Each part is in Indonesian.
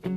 Halo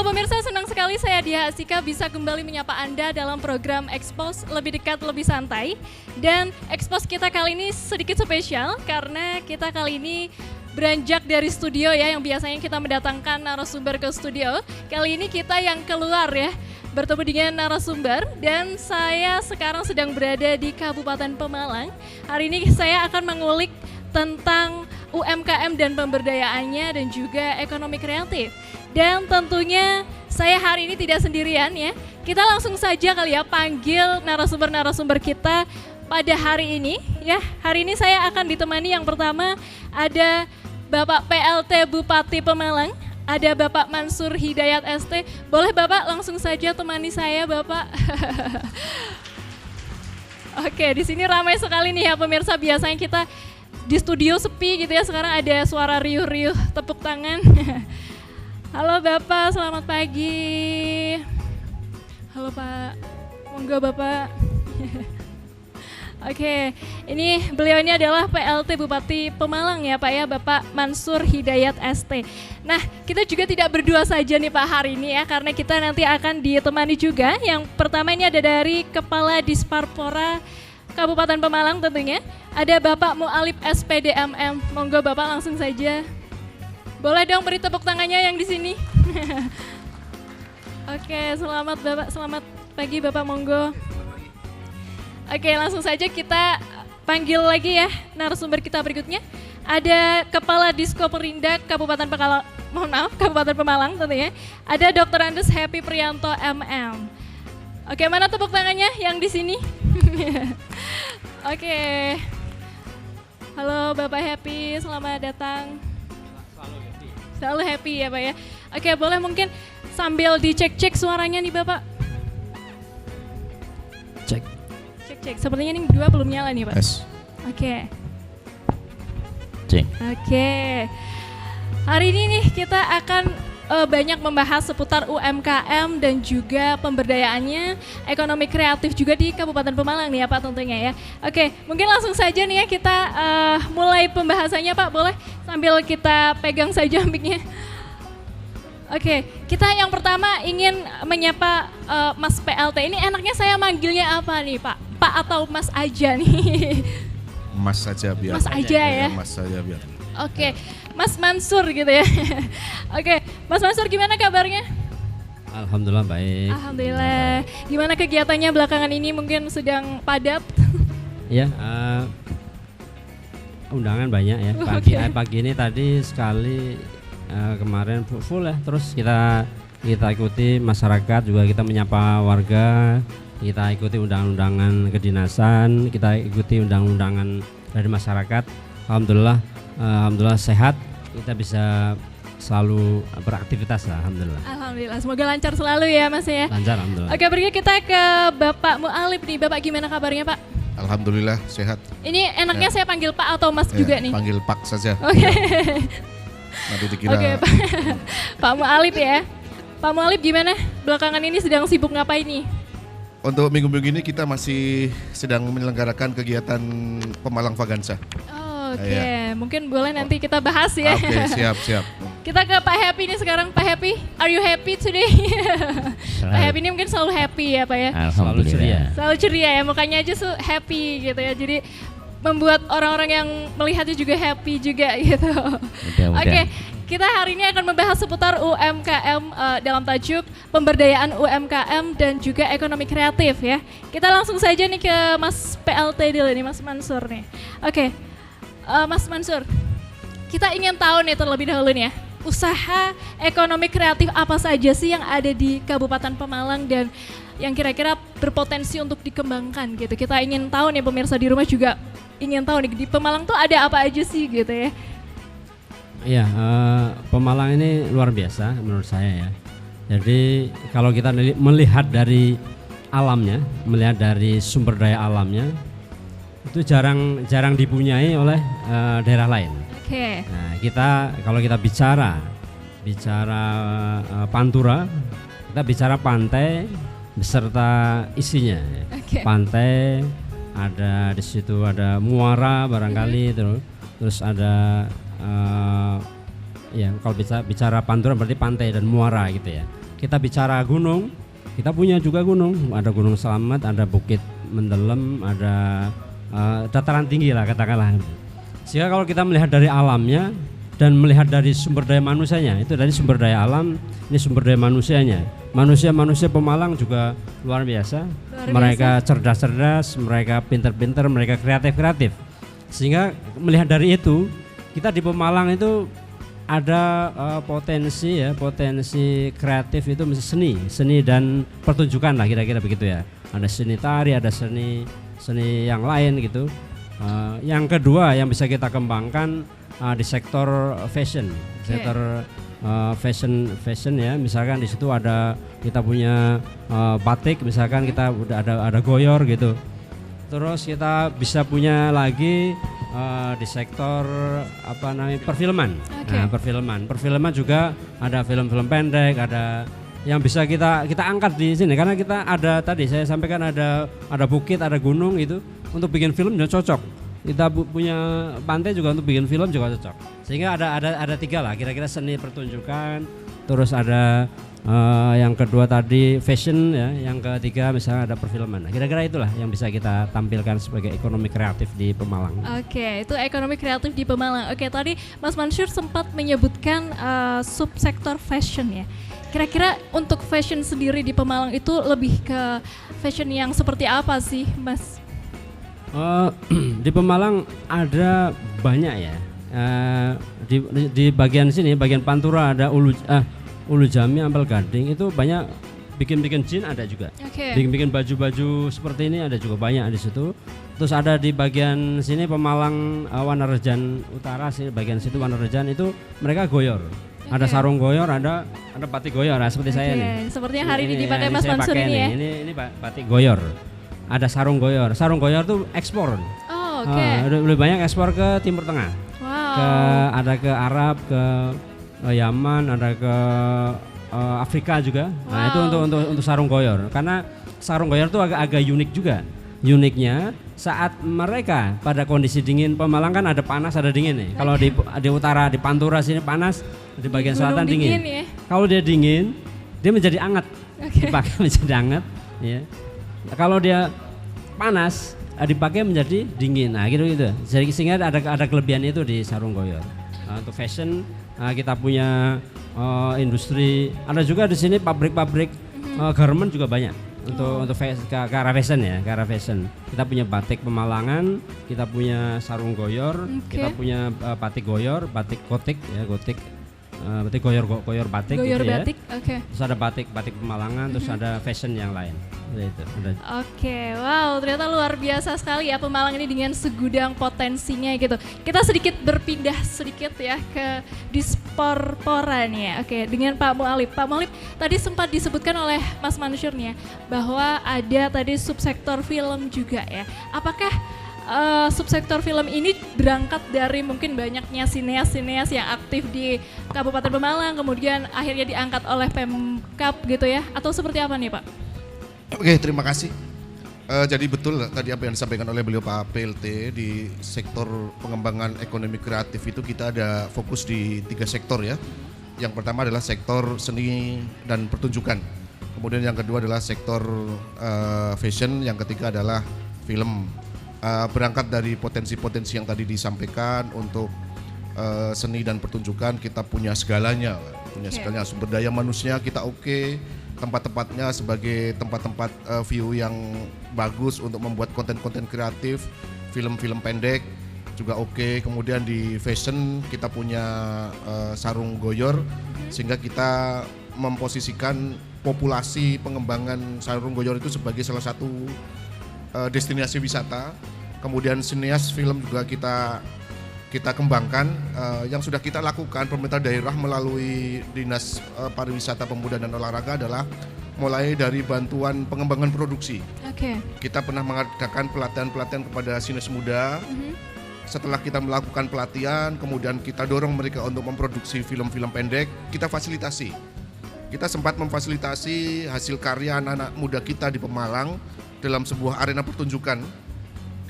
pemirsa, senang sekali saya Dia Asika bisa kembali menyapa Anda dalam program Expose Lebih Dekat Lebih Santai. Dan Expose kita kali ini sedikit spesial karena kita kali ini beranjak dari studio ya, yang biasanya kita mendatangkan narasumber ke studio. Kali ini kita yang keluar ya, bertemu dengan narasumber, dan saya sekarang sedang berada di Kabupaten Pemalang. Hari ini saya akan mengulik tentang UMKM dan pemberdayaannya dan juga ekonomi kreatif. Dan tentunya saya hari ini tidak sendirian ya. Kita langsung saja kali ya panggil narasumber-narasumber kita pada hari ini ya. Hari ini saya akan ditemani yang pertama ada Bapak PLT Bupati Pemalang, ada Bapak Mansur Hidayat ST. Boleh Bapak langsung saja temani saya Bapak. Oke, di sini ramai sekali nih ya pemirsa. Biasanya kita di studio sepi gitu ya, sekarang ada suara riuh-riuh tepuk tangan. Halo Bapak, selamat pagi. Halo Pak, monggo Bapak. Oke, ini beliau ini adalah PLT Bupati Pemalang ya Pak ya, Bapak Mansur Hidayat ST. Nah, kita juga tidak berdua saja nih Pak hari ini ya, karena kita nanti akan ditemani juga. Yang pertama ini ada dari Kepala Disparpora Kabupaten Pemalang tentunya. Ada Bapak Mu'alib SPDMM, monggo Bapak langsung saja. Boleh dong beri tepuk tangannya yang di sini. Oke, selamat Bapak, selamat pagi Bapak, monggo. Oke, langsung saja kita panggil lagi ya narasumber kita berikutnya. Ada Kepala Disko Perindak Kabupaten Kabupaten Pemalang tentunya. Ada Dr. Andes Happy Prianto MM. Oke, mana tepuk tangannya yang di sini? Oke. Halo Bapak Happy, selamat datang. Selalu happy ya Pak ya. Oke, boleh mungkin sambil dicek-cek suaranya nih Bapak. Cek. Cek-cek, sepertinya ini dua belum nyala nih Pak. S. Oke. Cek. Oke. Hari ini nih kita akan banyak membahas seputar UMKM dan juga pemberdayaannya, ekonomi kreatif juga di Kabupaten Pemalang nih ya Pak tentunya ya. Oke, mungkin langsung saja nih ya kita mulai pembahasannya Pak, boleh sambil kita pegang saja mic-nya. Oke, kita yang pertama ingin menyapa Mas PLT. Ini enaknya saya manggilnya apa nih Pak? Pak atau Mas aja nih? Mas saja biar. Mas aja ya? Mas saja biar. Oke, Mas Mansur gitu ya. Oke, Mas Mansur gimana kabarnya? Alhamdulillah baik. Alhamdulillah. Gimana kegiatannya belakangan ini, mungkin sedang padat? Ya, undangan banyak ya. Pagi ini tadi sekali, kemarin full ya. Terus kita ikuti masyarakat, juga kita menyapa warga, kita ikuti undangan-undangan kedinasan, kita ikuti undangan-undangan dari masyarakat. Alhamdulillah sehat, kita bisa selalu beraktivitas lah, alhamdulillah. Alhamdulillah, semoga lancar selalu ya Mas ya. Lancar, alhamdulillah. Oke, berikut kita ke Bapak Mu'alib nih. Bapak gimana kabarnya Pak? Alhamdulillah sehat. Ini enaknya saya panggil Pak atau Mas juga nih? Panggil Pak saja. Oke. Nanti dikira. Oke, Pak. Pak Mu'alib ya. Pak Mu'alib gimana? Belakangan ini sedang sibuk ngapain nih? Untuk minggu-minggu ini kita masih sedang menyelenggarakan kegiatan Pemalang Vaganza. Oke, mungkin boleh nanti kita bahas ya. Oke, siap. Kita ke Pak Happy nih sekarang. Pak Happy, are you happy today? Pak Happy ini mungkin selalu happy ya Pak ya? Selalu ceria. Selalu ceria ya, mukanya aja happy gitu ya. Jadi membuat orang-orang yang melihatnya juga happy juga gitu. Oke, kita hari ini akan membahas seputar UMKM dalam tajuk pemberdayaan UMKM dan juga ekonomi kreatif ya. Kita langsung saja nih ke Mas PLT dulu nih, Mas Mansur nih. Oke. Mas Mansur, kita ingin tahu nih terlebih dahulu nih ya, usaha ekonomi kreatif apa saja sih yang ada di Kabupaten Pemalang dan yang kira-kira berpotensi untuk dikembangkan gitu. Kita ingin tahu nih, pemirsa di rumah juga ingin tahu nih, di Pemalang tuh ada apa aja sih gitu ya. Iya, Pemalang ini luar biasa menurut saya ya. Jadi kalau kita melihat dari alamnya, melihat dari sumber daya alamnya, itu jarang dipunyai oleh daerah lain. Oke. Nah, kalau kita bicara Pantura, kita bicara pantai, beserta isinya. Oke. Pantai, ada di situ ada muara barangkali, terus ada ya kalau bicara Pantura berarti pantai dan muara gitu ya. Kita bicara gunung, kita punya juga gunung, ada Gunung Slamet, ada Bukit Mendelem, ada dataran tinggi lah katakanlah. Sehingga kalau kita melihat dari alamnya dan melihat dari sumber daya manusianya, itu dari sumber daya alam, ini sumber daya manusianya. Manusia Pemalang juga luar biasa. Mereka cerdas-cerdas, mereka pintar-pintar, mereka kreatif-kreatif. Sehingga melihat dari itu, kita di Pemalang itu ada potensi kreatif itu mesti seni dan pertunjukan lah kira-kira begitu ya. Ada seni tari, ada seni yang lain gitu. Yang kedua yang bisa kita kembangkan di sektor fashion, sektor fashion ya. Misalkan di situ kita punya batik, misalkan kita udah ada goyor gitu. Terus kita bisa punya lagi di sektor perfilman. Nah, perfilman juga ada film-film pendek, ada yang bisa kita angkat di sini karena kita ada tadi saya sampaikan ada bukit, ada gunung itu untuk bikin film juga cocok. Kita punya pantai juga untuk bikin film juga cocok. Sehingga ada tiga lah kira-kira seni pertunjukan, terus ada yang kedua tadi fashion ya, yang ketiga misalnya ada perfilman. Nah, kira-kira itulah yang bisa kita tampilkan sebagai ekonomi kreatif di Pemalang. Oke, itu ekonomi kreatif di Pemalang. Oke, tadi Mas Mansyur sempat menyebutkan subsektor fashion ya. Kira-kira untuk fashion sendiri di Pemalang itu lebih ke fashion yang seperti apa sih, Mas? Di Pemalang ada banyak ya. Di bagian sini, bagian Pantura ada Ulu Jami, Ampel Gading itu banyak bikin jin ada juga. Bikin baju-baju seperti ini ada juga banyak di situ. Terus ada di bagian sini Pemalang Wanarejan Utara sih, bagian situ Wanarejan itu mereka goyor. Ada sarung goyor, ada batik goyor, nah, seperti saya nih. Seperti yang hari ini dipakai Mas Mansur ini ya. Ini batik goyor. Ada sarung goyor. Sarung goyor tuh ekspor. Oh, oke. Lebih banyak ekspor ke Timur Tengah. Wow. Ada ke Arab, ke Yaman, ada ke Afrika juga. Wow. Nah, itu untuk sarung goyor. Karena sarung goyor tuh agak unik juga. Uniknya saat mereka pada kondisi dingin, Pemalang kan ada panas ada dingin nih. Kalau di utara di Pantura sini panas, di bagian selatan dingin. Ya? Kalau dia dingin, dia menjadi hangat. Dipakai menjadi hangat, ya. Kalau dia panas, dipakai menjadi dingin. Nah, gitu. Sehingga ada kelebihan itu di sarung goyor. Untuk fashion kita punya industri, ada juga di sini pabrik-pabrik garment juga banyak. Untuk ke arah fashion ya, ke arah fashion. Kita punya batik Pemalangan, kita punya sarung goyor, kita punya batik goyor, batik gotik ya, gotik. Berarti goyor batik gitu ya. Terus ada batik Pemalangan, terus ada fashion yang lain. Itu. Oke, wow, ternyata luar biasa sekali ya Pemalang ini dengan segudang potensinya gitu. Kita sedikit berpindah sedikit ya ke disporporan ya. Oke, dengan Pak Mualip. Pak Mualip tadi sempat disebutkan oleh Mas Mansyur nih ya, bahwa ada tadi subsektor film juga ya. Apakah subsektor film ini berangkat dari mungkin banyaknya sineas-sineas yang aktif di Kabupaten Pemalang, kemudian akhirnya diangkat oleh Pemkab gitu ya, atau seperti apa nih Pak? Oke, terima kasih. Jadi betul tadi apa yang disampaikan oleh beliau Pak PLT, di sektor pengembangan ekonomi kreatif itu kita ada fokus di 3 sektor ya. Yang pertama adalah sektor seni dan pertunjukan. Kemudian yang kedua adalah sektor fashion, yang ketiga adalah film. Berangkat dari potensi-potensi yang tadi disampaikan untuk seni dan pertunjukan kita punya segalanya, segalanya. Sumber daya manusia kita oke, tempat-tempatnya sebagai tempat-tempat view yang bagus untuk membuat konten-konten kreatif, film-film pendek juga oke. Kemudian di fashion kita punya sarung goyor, sehingga kita memposisikan populasi pengembangan sarung goyor itu sebagai salah satu destinasi wisata. Kemudian sineas film juga kita kembangkan. Yang sudah kita lakukan pemerintah daerah melalui Dinas Pariwisata Pemuda dan Olahraga adalah mulai dari bantuan pengembangan produksi. Kita pernah mengadakan pelatihan kepada sineas muda. Setelah kita melakukan pelatihan, kemudian kita dorong mereka untuk memproduksi film-film pendek, kita fasilitasi kita sempat memfasilitasi hasil karya anak-anak muda kita di Pemalang dalam sebuah arena pertunjukan.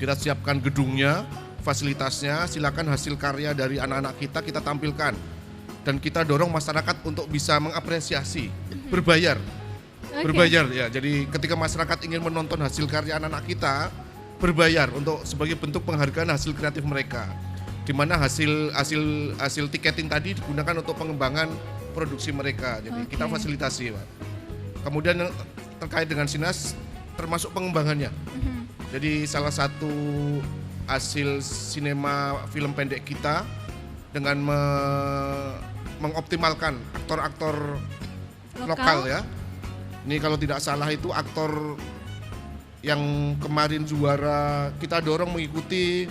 Kita siapkan gedungnya, fasilitasnya, silakan hasil karya dari anak-anak kita tampilkan. Dan kita dorong masyarakat untuk bisa mengapresiasi, berbayar. Berbayar ya. Jadi ketika masyarakat ingin menonton hasil karya anak-anak kita, berbayar untuk sebagai bentuk penghargaan hasil kreatif mereka. Di mana hasil tiketing tadi digunakan untuk pengembangan produksi mereka. Jadi kita fasilitasi, Pak. Kemudian yang terkait dengan Sinas termasuk pengembangannya. Jadi salah satu hasil sinema film pendek kita dengan mengoptimalkan aktor-aktor lokal ya. Ini kalau tidak salah itu aktor yang kemarin juara, kita dorong mengikuti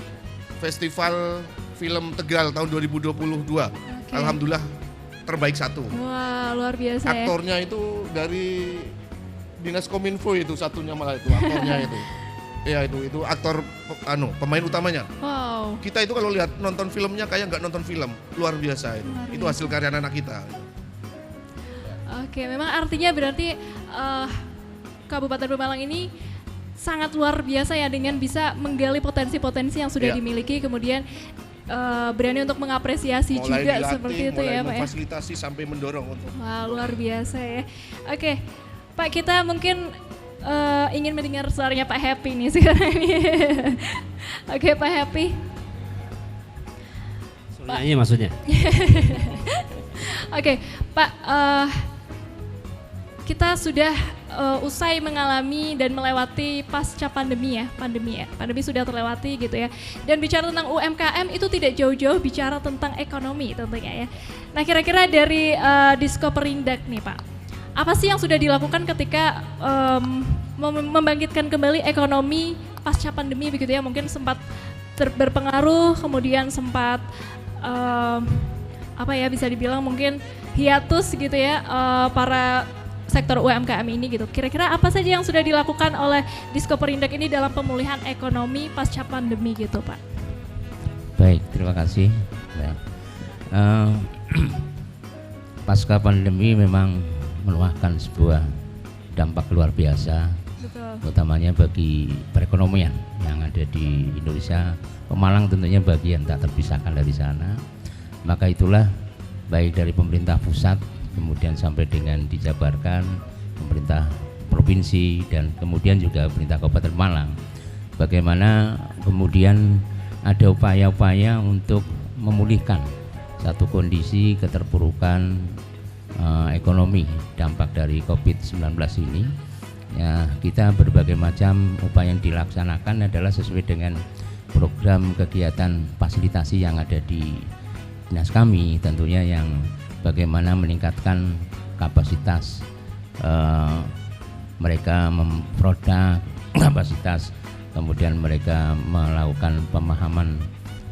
Festival Film Tegal tahun 2022. Alhamdulillah terbaik 1. Wah, luar biasa ya. Aktornya itu dari Dinas Kominfo itu satunya malah itu aktornya itu. Ya itu aktor pemain utamanya. Wow. Kita itu kalau lihat nonton filmnya kayak nggak nonton film, luar biasa itu. Itu hasil karya anak kita. Oke, memang artinya berarti Kabupaten Pemalang ini sangat luar biasa ya dengan bisa menggali potensi-potensi yang sudah dimiliki, kemudian berani untuk mengapresiasi mulai juga dilatih, seperti itu mulai ya Pak ya. memfasilitasi sampai mendorong untuk. Wah, luar biasa ya. Oke, Pak, kita mungkin ingin mendengar suaranya Pak Happy nih sekarang ini. Oke, Pak Happy. Nyanyi maksudnya? Oke, Pak, kita sudah usai mengalami dan melewati pasca pandemi ya. Pandemi sudah terlewati gitu ya. Dan bicara tentang UMKM itu tidak jauh-jauh bicara tentang ekonomi tentunya ya. Nah, kira-kira dari Diskoperindak nih Pak, apa sih yang sudah dilakukan ketika membangkitkan kembali ekonomi pasca pandemi begitu ya? Mungkin sempat berpengaruh, kemudian sempat bisa dibilang mungkin hiatus gitu ya para sektor UMKM ini gitu. Kira-kira apa saja yang sudah dilakukan oleh Diskoperindak ini dalam pemulihan ekonomi pasca pandemi gitu Pak? Baik, terima kasih. Pasca pandemi memang menuahkan sebuah dampak luar biasa. Betul. Utamanya bagi perekonomian yang ada di Indonesia. Pemalang tentunya bagian tak terpisahkan dari sana. Maka itulah baik dari pemerintah pusat kemudian sampai dengan dijabarkan pemerintah provinsi dan kemudian juga pemerintah Kabupaten Malang. Bagaimana kemudian ada upaya-upaya untuk memulihkan satu kondisi keterpurukan ekonomi dampak dari COVID-19 ini. Ya, kita berbagai macam upaya yang dilaksanakan adalah sesuai dengan program kegiatan fasilitasi yang ada di dinas kami, tentunya yang bagaimana meningkatkan kapasitas mereka memproduk kapasitas, kemudian mereka melakukan pemahaman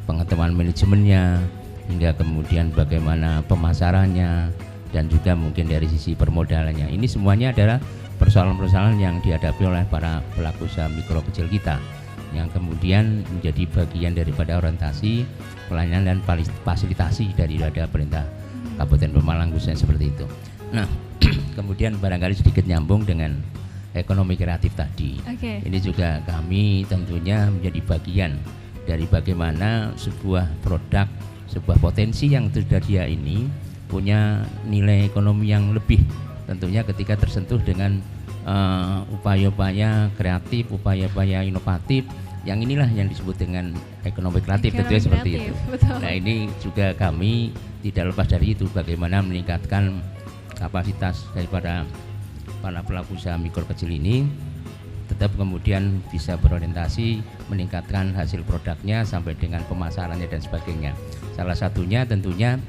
pengetahuan manajemennya, hingga kemudian bagaimana pemasarannya, dan juga mungkin dari sisi permodalannya. Ini semuanya adalah persoalan-persoalan yang dihadapi oleh para pelaku usaha mikro kecil kita, yang kemudian menjadi bagian daripada orientasi pelayanan dan fasilitasi dari pemerintah Kabupaten Pemalang khususnya seperti itu. Nah, kemudian barangkali sedikit nyambung dengan ekonomi kreatif tadi. Ini juga kami tentunya menjadi bagian dari bagaimana sebuah produk, sebuah potensi yang tersedia ini punya nilai ekonomi yang lebih, tentunya ketika tersentuh dengan upaya-upaya kreatif, upaya-upaya inovatif, yang inilah yang disebut dengan ekonomi kreatif, tentunya seperti itu. Betul. Nah, ini juga kami tidak lepas dari itu, bagaimana meningkatkan kapasitas daripada para pelaku usaha mikro kecil ini tetap kemudian bisa berorientasi meningkatkan hasil produknya sampai dengan pemasarannya dan sebagainya. Salah satunya tentunya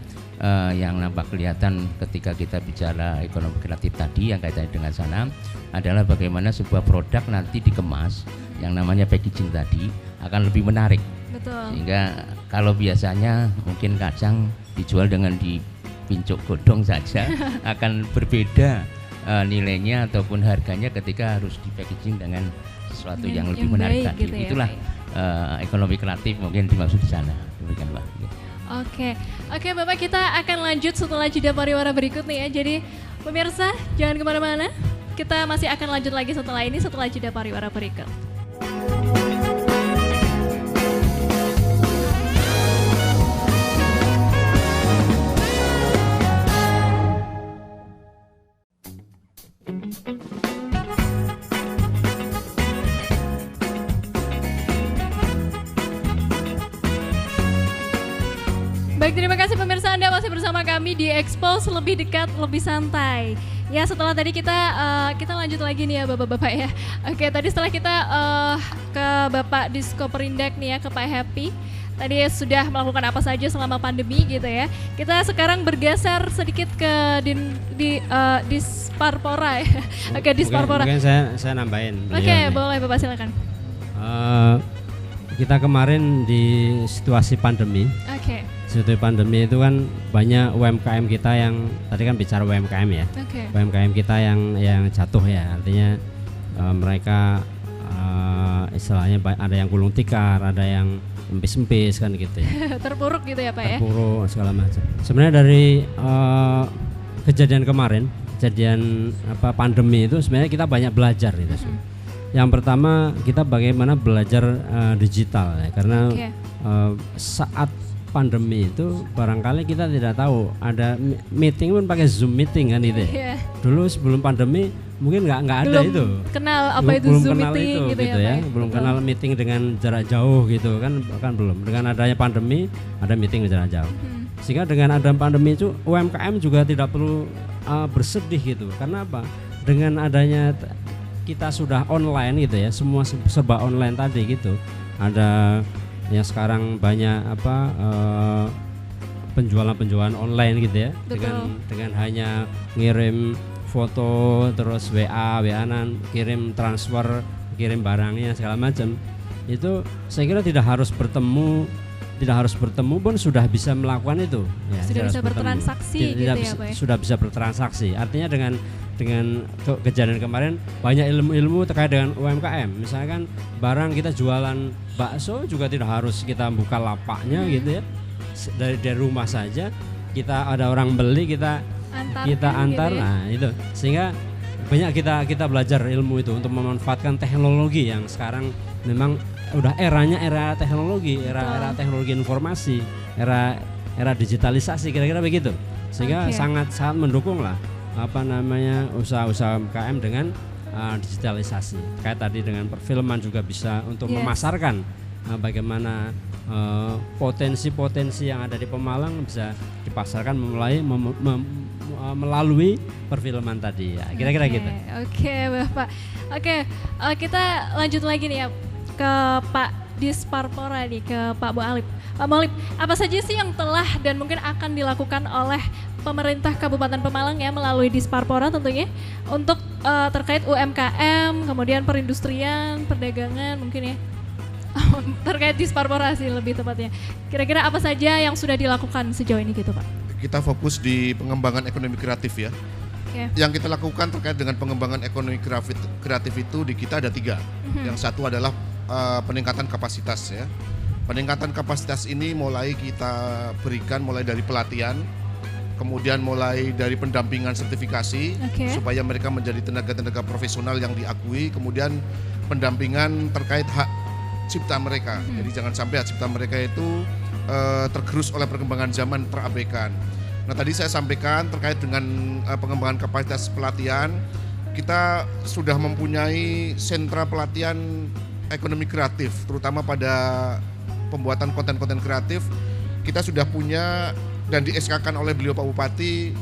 yang nampak kelihatan ketika kita bicara ekonomi kreatif tadi yang kaitannya dengan sana adalah bagaimana sebuah produk nanti dikemas yang namanya packaging tadi akan lebih menarik. Betul. Sehingga kalau biasanya mungkin kacang dijual dengan dipincuk godong saja akan berbeda nilainya ataupun harganya ketika harus di packaging dengan sesuatu yang lebih menarik baik, tadi. gitu ya, Itulah ekonomi kreatif mungkin dimaksud di sana. Demikian Pak. Oke Bapak, kita akan lanjut setelah jeda pariwara berikut nih ya. Jadi Pemirsa, jangan kemana-mana. Kita masih akan lanjut lagi setelah ini, setelah jeda pariwara berikut. Baik, terima kasih pemirsa, Anda masih bersama kami di Expose Lebih Dekat, Lebih Santai. Ya, setelah tadi kita lanjut lagi nih ya Bapak-Bapak ya. Oke, tadi setelah kita ke Bapak Disko Perindak nih ya, ke Pak Happy. Tadi sudah melakukan apa saja selama pandemi gitu ya. Kita sekarang bergeser sedikit ke Disparpora ya. Oke, Disparpora. Mungkin saya nambahin. Oke, boleh Bapak silakan. Kita kemarin di situasi pandemi. Oke. Situasi pandemi itu kan banyak UMKM kita yang tadi kan bicara UMKM ya. Oke. UMKM kita yang jatuh ya, artinya mereka istilahnya ada yang gulung tikar, ada yang empis-empis kan gitu ya. Terpuruk gitu ya Pak ya. Terpuruk segala macam. Sebenarnya dari kejadian kemarin, kejadian pandemi itu sebenarnya kita banyak belajar gitu. Yang pertama kita bagaimana belajar digital ya, karena saat pandemi itu barangkali kita tidak tahu ada meeting pun pakai Zoom meeting kan itu ya. Dulu sebelum pandemi mungkin nggak ada itu. Kenal apa itu Zoom meeting gitu ya. Belum kenal meeting dengan jarak jauh gitu kan belum. Dengan adanya pandemi ada meeting jarak jauh. Sehingga dengan ada pandemi itu UMKM juga tidak perlu bersedih gitu. Karena apa? Dengan adanya kita sudah online gitu ya, semua serba online tadi gitu. Ada ya sekarang banyak penjualan online gitu ya. Dengan hanya ngirim foto terus WA-an, kirim transfer, kirim barangnya segala macam. Itu saya kira tidak harus bertemu pun sudah bisa melakukan itu ya, sudah bisa bertransaksi gitu ya Pak ya? Sudah bisa bertransaksi. Artinya dengan kejadian kemarin banyak ilmu terkait dengan UMKM. Misalkan barang kita jualan bakso juga tidak harus kita buka lapaknya gitu ya. Dari rumah saja kita ada orang beli kita antar gitu ya? Nah itu sehingga banyak kita belajar ilmu itu untuk memanfaatkan teknologi yang sekarang memang udah era teknologi, era teknologi informasi, era digitalisasi kira-kira begitu. Sehingga sangat mendukung lah usaha-usaha UMKM dengan digitalisasi. Kayak tadi dengan perfilman juga bisa untuk memasarkan bagaimana potensi-potensi yang ada di Pemalang bisa dipasarkan melalui perfilman tadi ya. Kira-kira gitu. Oke, Bapak. Oke, kita lanjut lagi nih ya ke Pak Disparpora nih, ke Pak Bu Alip. Pak Molip, apa saja sih yang telah dan mungkin akan dilakukan oleh pemerintah Kabupaten Pemalang ya melalui Disparpora tentunya untuk terkait UMKM, kemudian perindustrian, perdagangan mungkin ya. Terkait Disparpora sih lebih tepatnya. Kira-kira apa saja yang sudah dilakukan sejauh ini gitu Pak? Kita fokus di pengembangan ekonomi kreatif ya. Yang kita lakukan terkait dengan pengembangan ekonomi kreatif itu di kita ada 3. Yang satu adalah peningkatan kapasitas ya. Peningkatan kapasitas ini mulai kita berikan mulai dari pelatihan, kemudian mulai dari pendampingan sertifikasi supaya mereka menjadi tenaga-tenaga profesional yang diakui, kemudian pendampingan terkait hak cipta mereka. Jadi jangan sampai hak cipta mereka itu tergerus oleh perkembangan zaman, terabaikan. Nah tadi saya sampaikan terkait dengan pengembangan kapasitas pelatihan, kita sudah mempunyai sentra pelatihan ekonomi kreatif, terutama pada pembuatan konten-konten kreatif. Kita sudah punya dan di SK-kan oleh beliau Pak Bupati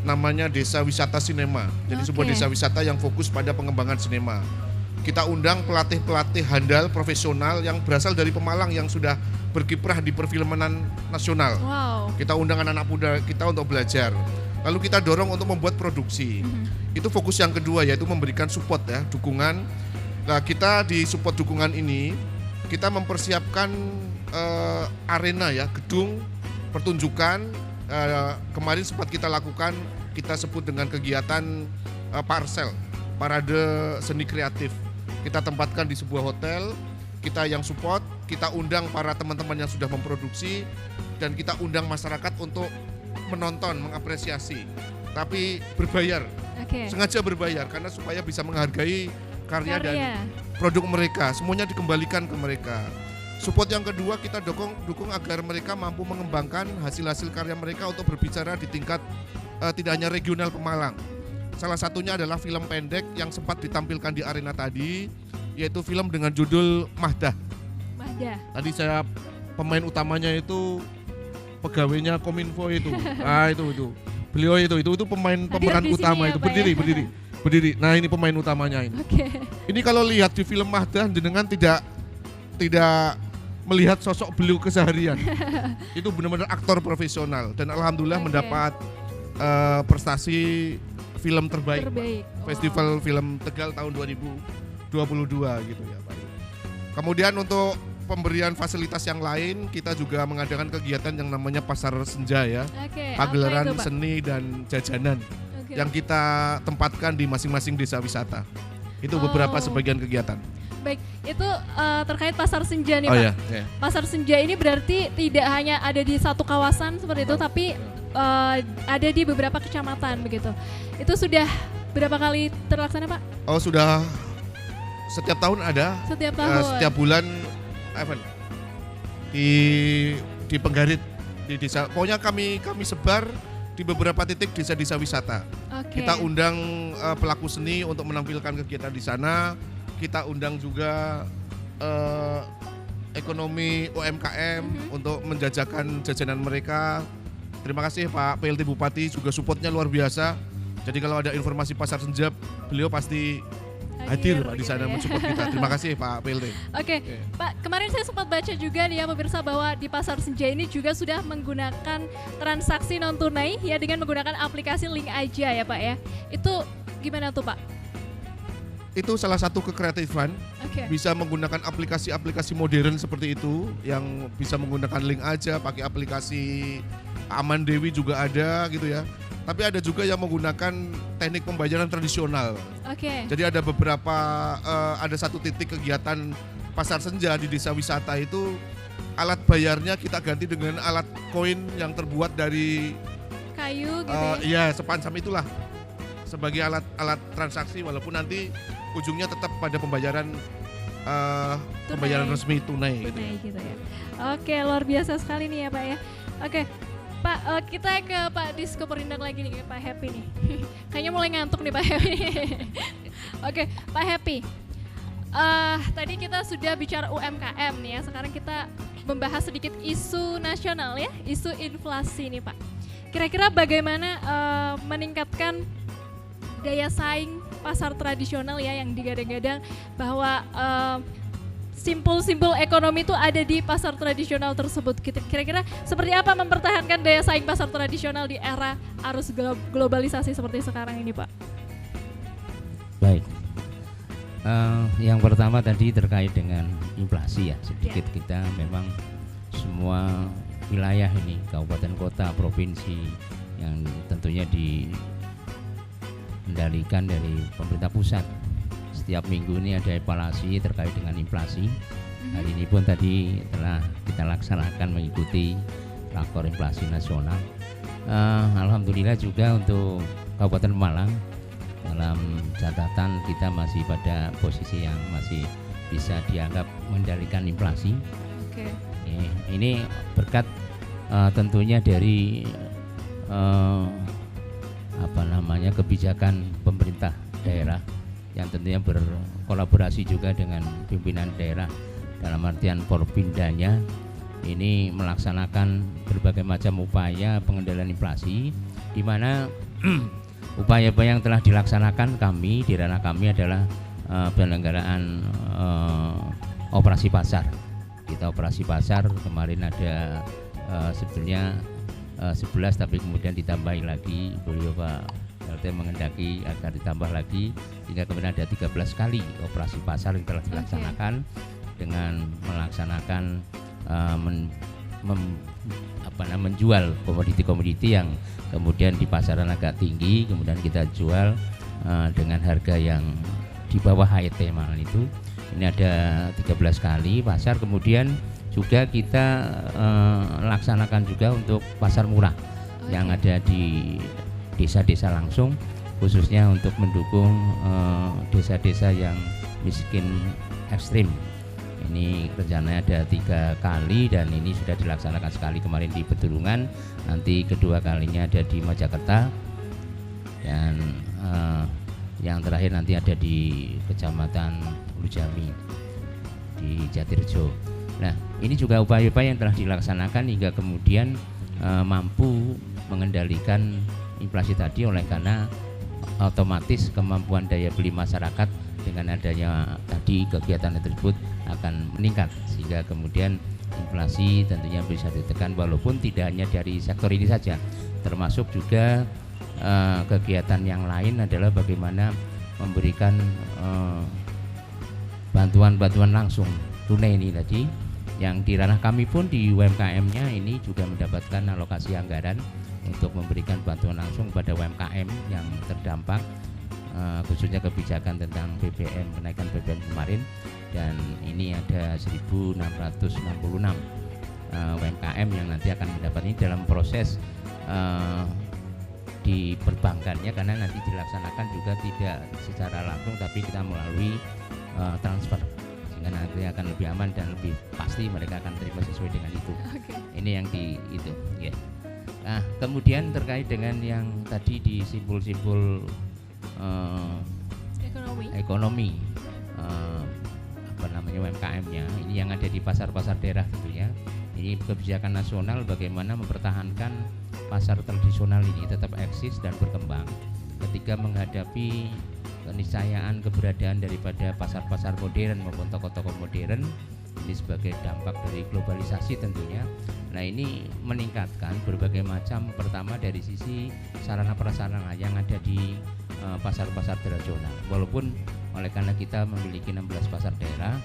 namanya Desa Wisata Sinema. Jadi sebuah desa wisata yang fokus pada pengembangan sinema. Kita undang pelatih-pelatih handal profesional yang berasal dari Pemalang yang sudah berkiprah di perfilmanan nasional. Kita undang anak-anak muda kita untuk belajar. Lalu kita dorong untuk membuat produksi. Itu fokus yang kedua, yaitu memberikan support ya, dukungan. Nah kita di support dukungan ini kita mempersiapkan arena ya, gedung pertunjukan. Kemarin sempat kita lakukan, kita sebut dengan kegiatan parsel, parade seni kreatif. Kita tempatkan di sebuah hotel, kita yang support, kita undang para teman-teman yang sudah memproduksi, dan kita undang masyarakat untuk menonton, mengapresiasi. tapi berbayar. Oke. Sengaja berbayar karena supaya bisa menghargai karya dan Karya. produk mereka, semuanya dikembalikan ke mereka. Support yang kedua, kita dukung agar mereka mampu mengembangkan hasil-hasil karya mereka untuk berbicara di tingkat tidak hanya regional Pemalang. Salah satunya adalah film pendek yang sempat ditampilkan di arena tadi, yaitu film dengan judul Mahdah. Mahdah. Tadi saya pemain utamanya itu pegawainya Kominfo itu. Ah itu. Beliau itu pemeran di sini utama ya, itu. Pak, ya? Berdiri. Nah, ini pemain utamanya ini. Oke. Ini kalau lihat di film Mahdah jenengan tidak melihat sosok beliau keseharian. Itu benar-benar aktor profesional dan alhamdulillah Oke. mendapat prestasi film terbaik. Terbaik. Festival Film Tegal tahun 2022 gitu ya, Pak. Kemudian untuk pemberian fasilitas yang lain, kita juga mengadakan kegiatan yang namanya Pasar Senja ya. Oke. Pagelaran apa itu, Pak? seni dan jajanan Oke. yang kita tempatkan di masing-masing desa wisata. Itu Oh. beberapa sebagian kegiatan. Baik, itu terkait Pasar Senja nih, Oh Pak. ya, Pasar Senja ini berarti tidak hanya ada di satu kawasan seperti itu, tapi ada di beberapa kecamatan begitu. Itu sudah berapa kali terlaksana, Pak? Oh sudah setiap tahun ada. Setiap tahun. Setiap bulan Evan di Penggarit di desa. Pokoknya kami sebar di beberapa titik desa-desa wisata. Oke. Kita undang pelaku seni untuk menampilkan kegiatan di sana. Kita undang juga ekonomi UMKM untuk menjajakan jajanan mereka. Terima kasih Pak PLT Bupati juga supportnya luar biasa. Jadi kalau ada informasi Pasar Senja, beliau pasti hadir Pak di sana gitu ya. mensupport kita. Terima kasih Pak PLT. Oke, Pak, kemarin saya sempat baca juga nih ya pemirsa bahwa di Pasar Senja ini juga sudah menggunakan transaksi non tunai ya dengan menggunakan aplikasi Link Aja ya Pak ya. Itu gimana tuh Pak? Itu salah satu kekreatifan, Oke. bisa menggunakan aplikasi-aplikasi modern seperti itu yang bisa menggunakan Link Aja, pakai aplikasi Aman Dewi juga ada gitu ya. Tapi ada juga yang menggunakan teknik pembayaran tradisional. Oke. Jadi ada beberapa ada satu titik kegiatan Pasar Senja di desa wisata itu alat bayarnya kita ganti dengan alat koin yang terbuat dari Kayu gitu ya. ya sepansam itulah sebagai alat transaksi walaupun nanti ujungnya tetap pada pembayaran pembayaran resmi tunai gitu. Tunai gitu ya. Oke, luar biasa sekali nih ya Pak ya. Oke. Pak, kita ke Pak Disko Perindak lagi nih, Pak Happy nih. Kayaknya mulai ngantuk nih Pak Happy. Oke, Pak Happy. Tadi kita sudah bicara UMKM nih ya, sekarang kita membahas sedikit isu nasional ya, isu inflasi nih Pak. Kira-kira bagaimana meningkatkan daya saing pasar tradisional ya yang digadang-gadang bahwa simpul-simpul ekonomi itu ada di pasar tradisional tersebut. Kira-kira seperti apa mempertahankan daya saing pasar tradisional di era arus globalisasi seperti sekarang ini, Pak? Baik. Yang pertama tadi terkait dengan inflasi ya. Sedikit kita memang semua wilayah ini, kabupaten kota, provinsi yang tentunya dikendalikan dari pemerintah pusat. Setiap minggu ini ada evaluasi terkait dengan inflasi. Hari ini pun tadi telah kita laksanakan mengikuti rakor inflasi nasional. Alhamdulillah juga untuk Kabupaten Pemalang dalam catatan kita masih pada posisi yang masih bisa dianggap mengendalikan inflasi. Oke. Ini berkat tentunya dari kebijakan pemerintah daerah yang tentunya berkolaborasi juga dengan pimpinan daerah dalam artian Porpindanya ini melaksanakan berbagai macam upaya pengendalian inflasi di mana upaya-upaya yang telah dilaksanakan kami di ranah kami adalah penyelenggaraan operasi pasar. Kita operasi pasar kemarin ada sebetulnya 11 tapi kemudian ditambahi lagi beliau Pak LT mengendaki agar ditambah lagi sehingga kemudian ada 13 kali operasi pasar yang telah dilaksanakan dengan melaksanakan menjual komoditi-komoditi yang kemudian di pasaran agak tinggi kemudian kita jual dengan harga yang di bawah HET mahal itu. Ini ada 13 kali pasar, kemudian juga kita laksanakan juga untuk pasar murah yang ada di desa-desa langsung, khususnya untuk mendukung desa-desa yang miskin ekstrim. Ini rencananya ada 3 kali dan ini sudah dilaksanakan sekali kemarin di Pedulungan, nanti kedua kalinya ada di Mojokerto, dan yang terakhir nanti ada di Kecamatan Lujami di Jatirejo. Nah, ini juga upaya-upaya yang telah dilaksanakan hingga kemudian mampu mengendalikan inflasi tadi, oleh karena otomatis kemampuan daya beli masyarakat dengan adanya tadi kegiatan tersebut akan meningkat, sehingga kemudian inflasi tentunya bisa ditekan, walaupun tidak hanya dari sektor ini saja, termasuk juga kegiatan yang lain adalah bagaimana memberikan bantuan-bantuan langsung tunai ini tadi, yang di ranah kami pun di UMKM-nya ini juga mendapatkan alokasi anggaran untuk memberikan bantuan langsung pada UMKM yang terdampak khususnya kebijakan tentang BBM, kenaikan BBM kemarin, dan ini ada 1.666 UMKM yang nanti akan mendapat ini dalam proses diperbankannya, karena nanti dilaksanakan juga tidak secara langsung tapi kita melalui transfer, sehingga nanti akan lebih aman dan lebih pasti mereka akan terima sesuai dengan itu. Ini yang di itu ya. Nah, kemudian terkait dengan yang tadi di simpul-simpul ekonomi apa namanya UMKM-nya, ini yang ada di pasar-pasar daerah tentunya. Ini kebijakan nasional bagaimana mempertahankan pasar tradisional ini tetap eksis dan berkembang ketika menghadapi keniscayaan keberadaan daripada pasar-pasar modern maupun toko-toko modern. Ini sebagai dampak dari globalisasi tentunya. Nah, ini meningkatkan berbagai macam, pertama dari sisi sarana prasarana yang ada di pasar-pasar tradisional. Walaupun oleh karena kita memiliki 16 pasar daerah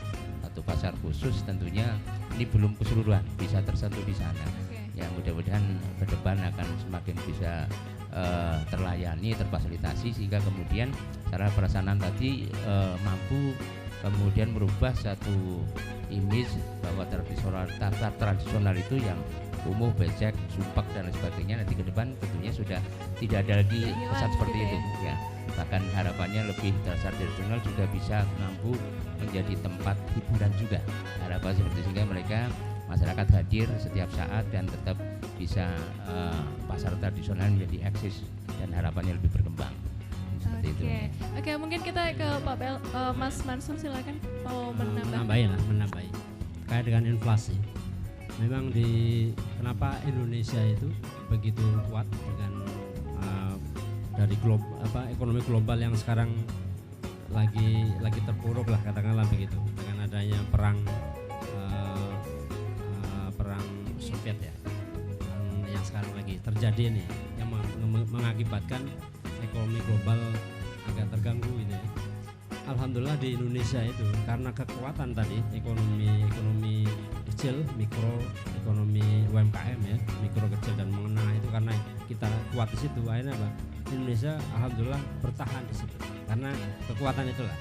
atau pasar khusus, tentunya ini belum keseluruhan bisa tersentuh di sana. Ya, mudah-mudahan ke depan akan semakin bisa terlayani, terfasilitasi, sehingga kemudian sarana prasarana tadi mampu kemudian merubah satu image bahwa tradisional itu yang kumuh, becek, sumpek dan sebagainya, nanti ke depan tentunya sudah tidak ada lagi pesan seperti itu ya. Bahkan harapannya lebih dasar tradisional juga bisa mampu menjadi tempat hiburan juga, harapan seperti, sehingga mereka masyarakat hadir setiap saat dan tetap bisa pasar tradisional menjadi eksis dan harapannya lebih berkembang. Seperti itu. Oke, mungkin kita ke Mas Mansur, silakan mau menambah. Menambahi terkait dengan inflasi. Memang kenapa Indonesia itu begitu kuat dengan dari ekonomi global yang sekarang lagi terpuruk lah, katakanlah begitu, dengan adanya perang Soviet ya, yang sekarang lagi terjadi ini, yang mengakibatkan ekonomi global agak terganggu ini. Alhamdulillah di Indonesia itu karena kekuatan tadi ekonomi kecil, mikro, ekonomi UMKM ya, mikro, kecil dan menengah itu, karena kita kuat di situ, akhirnya apa? Indonesia alhamdulillah bertahan di situ karena kekuatan itulah.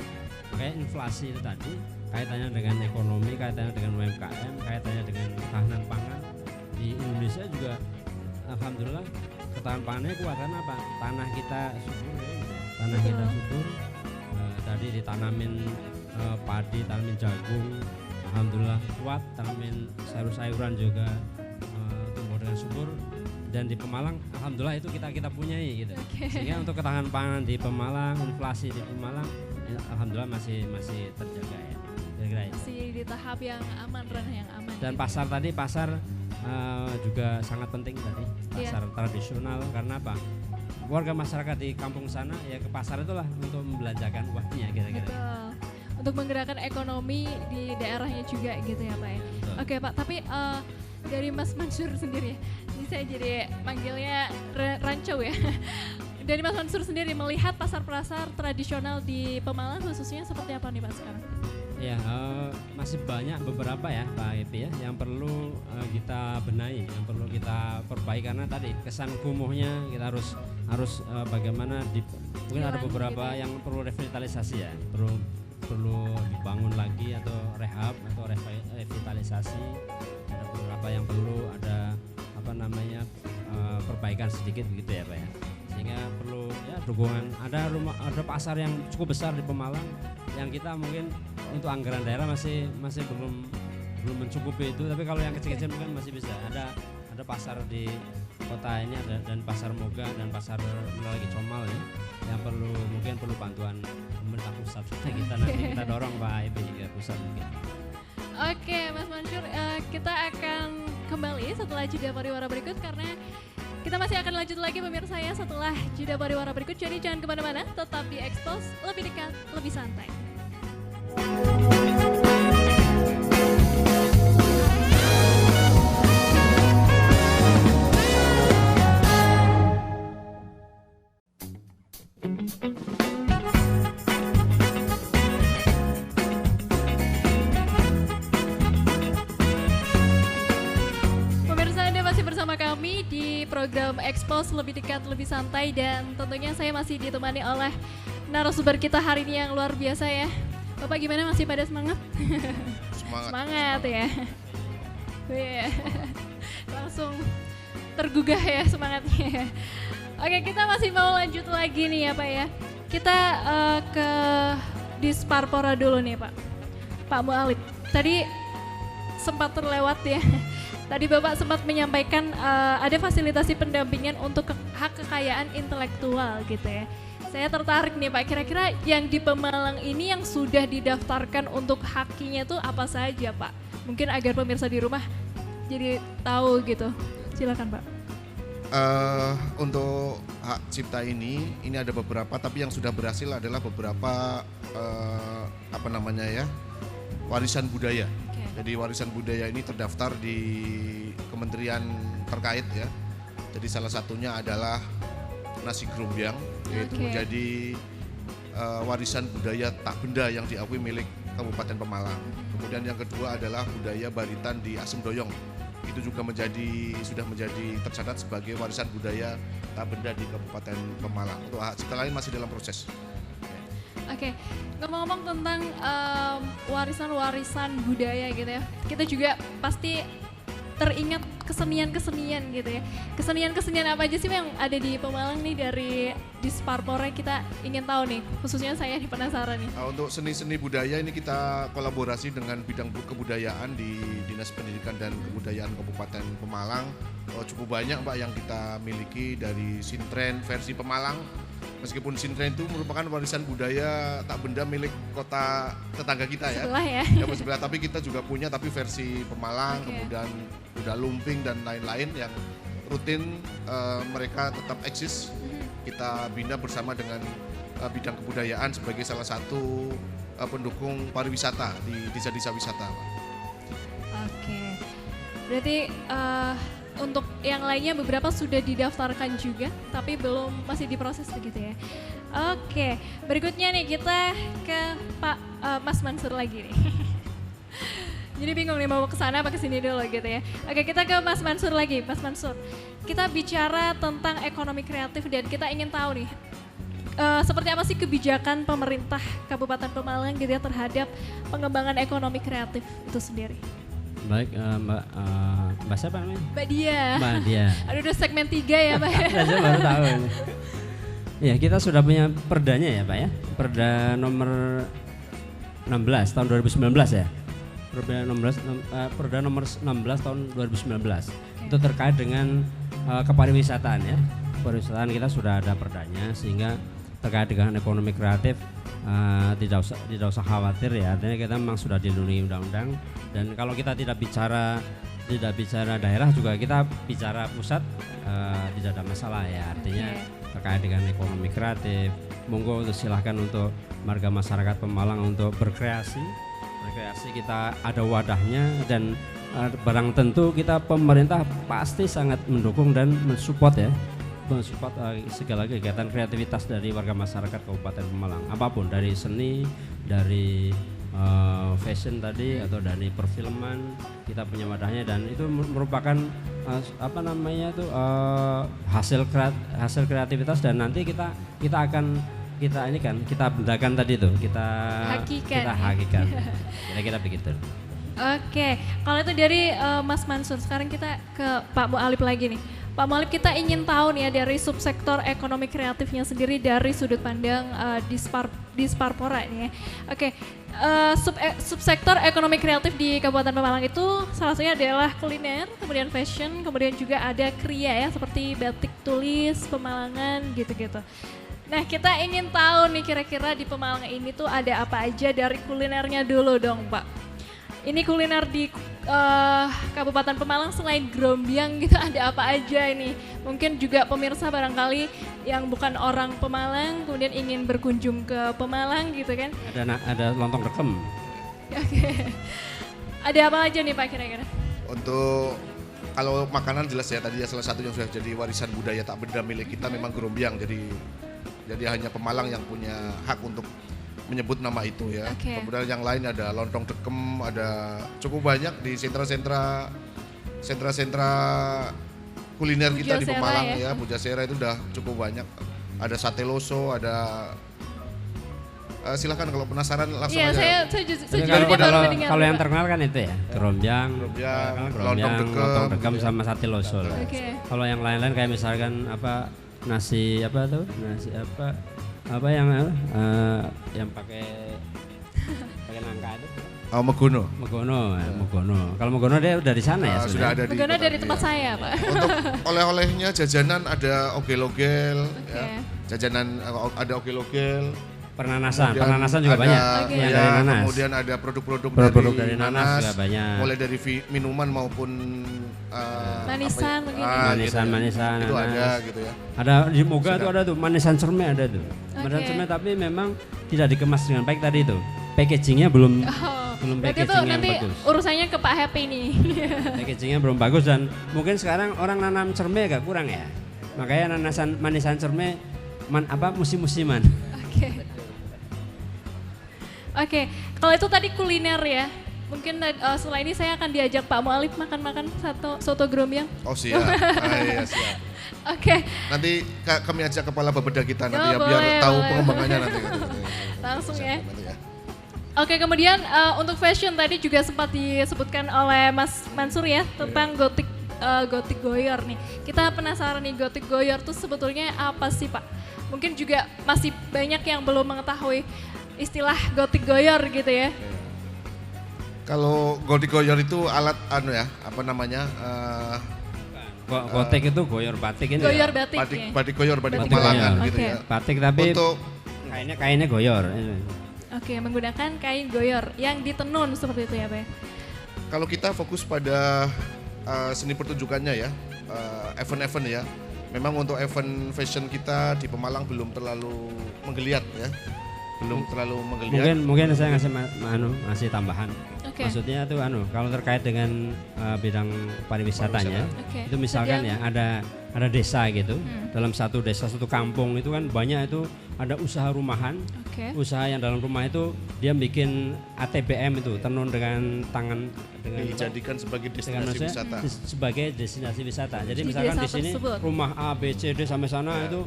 Makanya inflasi itu tadi kaitannya dengan ekonomi, kaitannya dengan UMKM, kaitannya dengan ketahanan pangan. Di Indonesia juga alhamdulillah ketahanan pangannya kuat, karena apa? Tanah kita subur ya, tanah kita subur. Tadi ditanamin padi, tanamin jagung, alhamdulillah kuat, tanamin sayur-sayuran juga tumbuh dengan subur. Dan di Pemalang alhamdulillah itu kita punyai gitu. Sehingga untuk ketahanan pangan di Pemalang, inflasi di Pemalang alhamdulillah masih terjaga ya. Kira-kira itu. Masih di tahap yang aman, ranah yang aman. Dan gitu. Pasar juga sangat penting tadi, pasar tradisional, karena apa? Warga masyarakat di kampung sana ya ke pasar itulah untuk membelanjakan uangnya kira-kira. Betul. Untuk menggerakkan ekonomi di daerahnya juga gitu ya Pak ya. Betul. Oke Pak, tapi dari Mas Mansur sendiri, ini saya jadi manggilnya Ranco ya. Dari Mas Mansur sendiri melihat pasar-pasar tradisional di Pemalang khususnya seperti apa nih Pak sekarang? Ya masih banyak beberapa ya Pak Epi ya yang perlu kita benahi, yang perlu kita perbaiki, karena tadi kesan kumuhnya kita harus bagaimana mungkin ada beberapa yang perlu revitalisasi ya, perlu dibangun lagi atau rehab atau revitalisasi. Ada beberapa yang perlu ada perbaikan sedikit begitu ya Pak ya, sehingga perlu ya dukungan. Ada pasar yang cukup besar di Pemalang yang kita mungkin untuk anggaran daerah masih belum mencukupi itu, tapi kalau yang kecil-kecil mungkin masih bisa. Ada pasar di kota ini dan pasar Moga dan pasar lagi Comal ya, yang mungkin perlu bantuan pemerintah pusat. Kita nanti kita dorong Pak IB juga pusat mungkin. Oke, Mas Mansur, kita akan kembali setelah jeda pariwara berikut karena kita masih akan lanjut lagi pemirsa ya setelah jeda pariwara berikut. Jadi jangan kemana-mana, tetap di Expose, lebih dekat, lebih santai. Program Expose lebih dekat, lebih santai, dan tentunya saya masih ditemani oleh narasumber kita hari ini yang luar biasa ya. Bapak gimana, masih pada semangat? Semangat ya. Langsung tergugah ya semangatnya. Oke, kita masih mau lanjut lagi nih ya Pak ya. Kita ke Disparpora dulu nih Pak Mualib. Tadi sempat terlewat ya. Tadi Bapak sempat menyampaikan ada fasilitasi pendampingan untuk hak kekayaan intelektual gitu ya. Saya tertarik nih Pak, kira-kira yang di Pemalang ini yang sudah didaftarkan untuk haknya itu apa saja Pak? Mungkin agar pemirsa di rumah jadi tahu gitu. Silakan Pak. Untuk hak cipta ini ada beberapa, tapi yang sudah berhasil adalah beberapa warisan budaya. Jadi warisan budaya ini terdaftar di kementerian terkait ya. Jadi salah satunya adalah nasi gerombyang, yaitu menjadi warisan budaya tak benda yang diakui milik Kabupaten Pemalang. Kemudian yang kedua adalah budaya baritan di Asem Doyong. Itu juga sudah menjadi tercatat sebagai warisan budaya tak benda di Kabupaten Pemalang. Untuk hak cipta lain masih dalam proses. Oke, ngomong-ngomong tentang warisan-warisan budaya gitu ya, kita juga pasti teringat kesenian-kesenian gitu ya. Kesenian-kesenian apa aja sih yang ada di Pemalang nih dari Disparpora, kita ingin tahu nih, khususnya saya penasaran nih. Untuk seni-seni budaya ini kita kolaborasi dengan bidang kebudayaan di Dinas Pendidikan dan Kebudayaan Kabupaten Pemalang. Cukup banyak Pak yang kita miliki dari Sintren versi Pemalang. Meskipun Sintren itu merupakan warisan budaya tak benda milik kota tetangga kita ya. Sebelah ya. Sebelah, tapi kita juga punya tapi versi Pemalang, kemudian udah lumping dan lain-lain yang rutin mereka tetap eksis. Kita bina bersama dengan bidang kebudayaan sebagai salah satu pendukung pariwisata di desa-desa wisata. Oke, berarti untuk yang lainnya beberapa sudah didaftarkan juga, tapi masih diproses begitu ya. Oke, berikutnya nih kita ke Pak Mas Mansur lagi nih. Jadi bingung nih mau ke sana apa ke sini dulu gitu ya. Oke, kita ke Mas Mansur lagi. Mas Mansur, kita bicara tentang ekonomi kreatif dan kita ingin tahu nih seperti apa sih kebijakan pemerintah Kabupaten Pemalang gitu ya terhadap pengembangan ekonomi kreatif itu sendiri. Baik, Mbak siapa namanya? Mbak Dia. Mbak Dia. Aduh, udah segmen 3 ya Pak. Saya baru tahu ini. Ya, kita sudah punya perdanya ya Pak ya. Perda nomor 16 tahun 2019 ya. Perda nomor 16 tahun 2019. Itu terkait dengan kepariwisataan ya. Pariwisataan kita sudah ada perdanya, sehingga terkait dengan ekonomi kreatif tidak usah khawatir ya, artinya kita memang sudah dilindungi undang-undang. Dan kalau kita tidak bicara daerah juga kita bicara pusat, tidak ada masalah ya, artinya terkait dengan ekonomi kreatif monggo silahkan untuk warga masyarakat Pemalang untuk berkreasi kita ada wadahnya, dan barang tentu kita pemerintah pasti sangat mendukung dan mensupport segala kegiatan kreativitas dari warga masyarakat Kabupaten Pemalang, apapun, dari seni, dari fashion tadi, atau dari perfilman, kita punya wadahnya, dan itu merupakan hasil kreativitas, dan nanti kita bendakan tadi tuh, kita hakikan. Kira-kira begitu. Oke, kalau itu dari Mas Mansur, sekarang kita ke Pak Mualib lagi nih. Pak Mualif, kita ingin tahu nih ya dari subsektor ekonomi kreatifnya sendiri dari sudut pandang Disparpora ini ya. Oke, subsektor ekonomi kreatif di Kabupaten Pemalang itu salah satunya adalah kuliner, kemudian fashion, kemudian juga ada kriya ya seperti batik tulis, pemalangan gitu-gitu. Nah, kita ingin tahu nih kira-kira di Pemalang ini tuh ada apa aja dari kulinernya dulu dong, Pak. Ini kuliner di Kabupaten Pemalang selain grombyang gitu ada apa aja ini? Mungkin juga pemirsa barangkali yang bukan orang Pemalang kemudian ingin berkunjung ke Pemalang gitu kan? Ada lontong rekem. Oke. Ada apa aja nih Pak kira-kira? Untuk kalau makanan jelas ya tadi ya salah satu yang sudah jadi warisan budaya tak benda milik kita memang grombyang. Jadi hanya Pemalang yang punya hak untuk menyebut nama itu ya. Okay. Kemudian yang lain ada lontong dekem, ada cukup banyak di sentra-sentra kuliner kita di Pemalang ya. Pujasera itu udah cukup banyak. Ada sate loso, ada silakan kalau penasaran langsung aja. Iya, saya kalau yang terkenal kan itu ya, grombyang, lontong dekem sama sate loso. Okay. Kalau yang lain-lain kayak misalkan nasi yang pakai nangka itu. Oh, Megono. Kalau Megono dia udah di sana ya. Sudah ada Megono dari tempat saya, Pak. Untuk oleh-olehnya jajanan ada ogel-ogel, ya. Jajanan ada ogel-ogel. Penanasan juga banyak. Yang dari nanas. Kemudian ada produk-produk dari nanas juga banyak. Mulai dari minuman maupun manisan gitu manisan itu nanas. ada gitu ya. Ada di Moga tuh ada tuh manisan cerme ada tuh. Manisan cerme tapi memang tidak dikemas dengan baik tadi itu. Packagingnya belum packaging yang nanti bagus. Urusannya ke Pak Happy nih. Packagingnya belum bagus dan mungkin sekarang orang nanam cerme agak kurang ya. Makanya manisan cerme musim-musiman. Oke, kalau itu tadi kuliner ya. Mungkin setelah ini saya akan diajak Pak Mualif makan-makan soto grombyang. Oh siap, iya siap. Oke. Nanti kami ajak kepala Bapeda kita nanti ya, boleh, biar tahu boleh. pengembangannya nanti. Langsung ya. Oke, kemudian untuk fashion tadi juga sempat disebutkan oleh Mas Mansur ya tentang gotik goyor nih. Kita penasaran nih gotik goyor tuh sebetulnya apa sih Pak? Mungkin juga masih banyak yang belum mengetahui istilah gotik goyor gitu ya. Kalau gotik goyor itu alat gotik itu goyor batik ini. Goyor batik. Batik goyor, batik Pemalangan gitu ya. Batik tapi untuk kainnya goyor. Oke, menggunakan kain goyor yang ditenun seperti itu ya Pak. Kalau kita fokus pada seni pertunjukannya ya, event-event ya. Memang untuk event fashion kita di Pemalang belum terlalu menggeliat ya. Mungkin saya ngasih tambahan. Okay. Maksudnya tuh kalau terkait dengan bidang pariwisatanya, itu misalkan ya ada desa gitu. Dalam satu desa satu kampung itu kan banyak itu ada usaha rumahan. Usaha yang dalam rumah itu dia bikin ATBM itu tenun dengan tangan dijadikan sebagai destinasi wisata. Sebagai destinasi wisata. Jadi misalkan di sini rumah A B C D sampai sana itu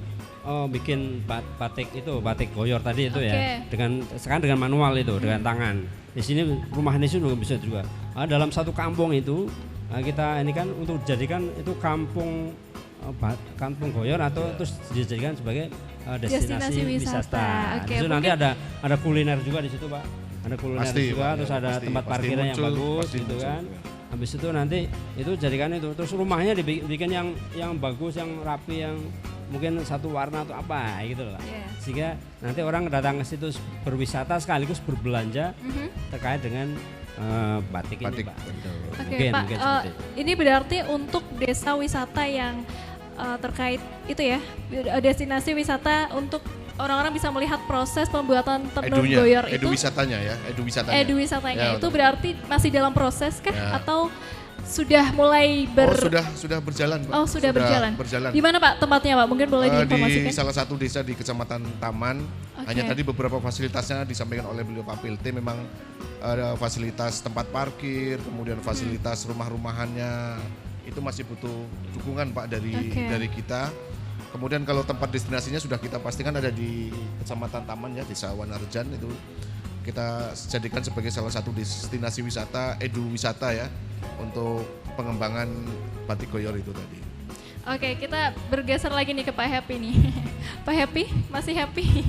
bikin batik goyor tadi itu ya sekarang dengan manual itu dengan tangan. Di sini rumah ini juga bisa juga. Dalam satu kampung itu kita ini kan untuk dijadikan itu kampung goyor atau terus dijadikan sebagai destinasi wisata. Di situ nanti ada kuliner juga di situ Pak. Ada kuliner juga, terus ada tempat parkirnya yang bagus gitu kan. Habis itu nanti itu jadikan itu terus rumahnya dibikin yang bagus, yang rapi, yang mungkin satu warna atau apa gitu loh. Sehingga nanti orang datang ke situ berwisata sekaligus berbelanja terkait dengan batik ini Pak. Oke Pak, ini berarti untuk desa wisata yang terkait itu ya, destinasi wisata untuk orang-orang bisa melihat proses pembuatan tenun goyor itu. Edu wisatanya itu berarti masih dalam proses kah atau sudah mulai sudah berjalan Pak. Oh sudah berjalan. Di mana Pak tempatnya Pak? Mungkin boleh diinformasikan. Di salah satu desa di Kecamatan Taman. Hanya tadi beberapa fasilitasnya disampaikan oleh beliau Pak PLT memang ada fasilitas tempat parkir, kemudian fasilitas rumah-rumahannya itu masih butuh dukungan Pak dari kita. Kemudian kalau tempat destinasinya sudah kita pastikan ada di Kecamatan Taman ya, Desa Wanarjan itu kita jadikan sebagai salah satu destinasi wisata, edu wisata ya untuk pengembangan batik goyor itu tadi. Oke, kita bergeser lagi nih ke Pak Happy nih. Pak Happy, masih happy?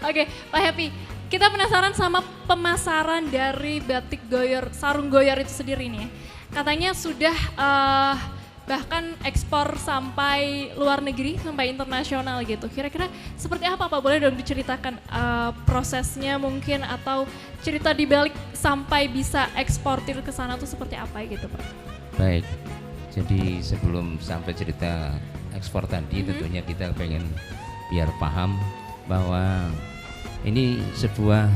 Oke, Pak Happy, kita penasaran sama pemasaran dari batik goyor, sarung goyor itu sendiri nih. Katanya sudah bahkan ekspor sampai luar negeri, sampai internasional gitu. Kira-kira seperti apa Pak? Boleh dong diceritakan prosesnya mungkin atau cerita di balik sampai bisa eksportir ke sana tuh seperti apa gitu Pak? Baik, jadi sebelum sampai cerita ekspor tadi tentunya kita pengen biar paham bahwa ini sebuah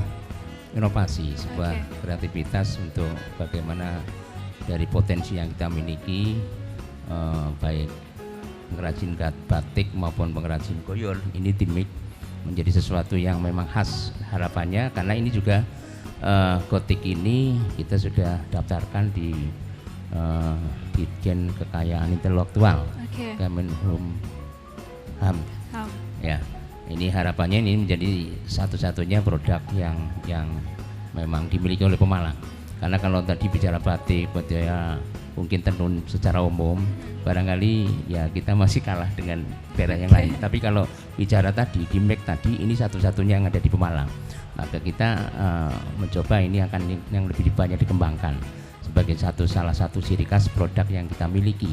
inovasi, sebuah kreativitas untuk bagaimana dari potensi yang kita miliki, baik pengrajin batik maupun pengrajin goyor ini dimik menjadi sesuatu yang memang khas harapannya, karena ini juga gotik ini kita sudah daftarkan di Ditjen Kekayaan Intelektual Kemenhum HAM. Ya, ini harapannya ini menjadi satu-satunya produk yang memang dimiliki oleh Pemalang. Karena kalau tadi bicara batik, budaya mungkin tenun secara umum, barangkali ya kita masih kalah dengan daerah yang lain. Tapi kalau bicara tadi, di MEK tadi, ini satu-satunya yang ada di Pemalang. Maka kita mencoba ini akan yang lebih banyak dikembangkan sebagai salah satu ciri khas produk yang kita miliki.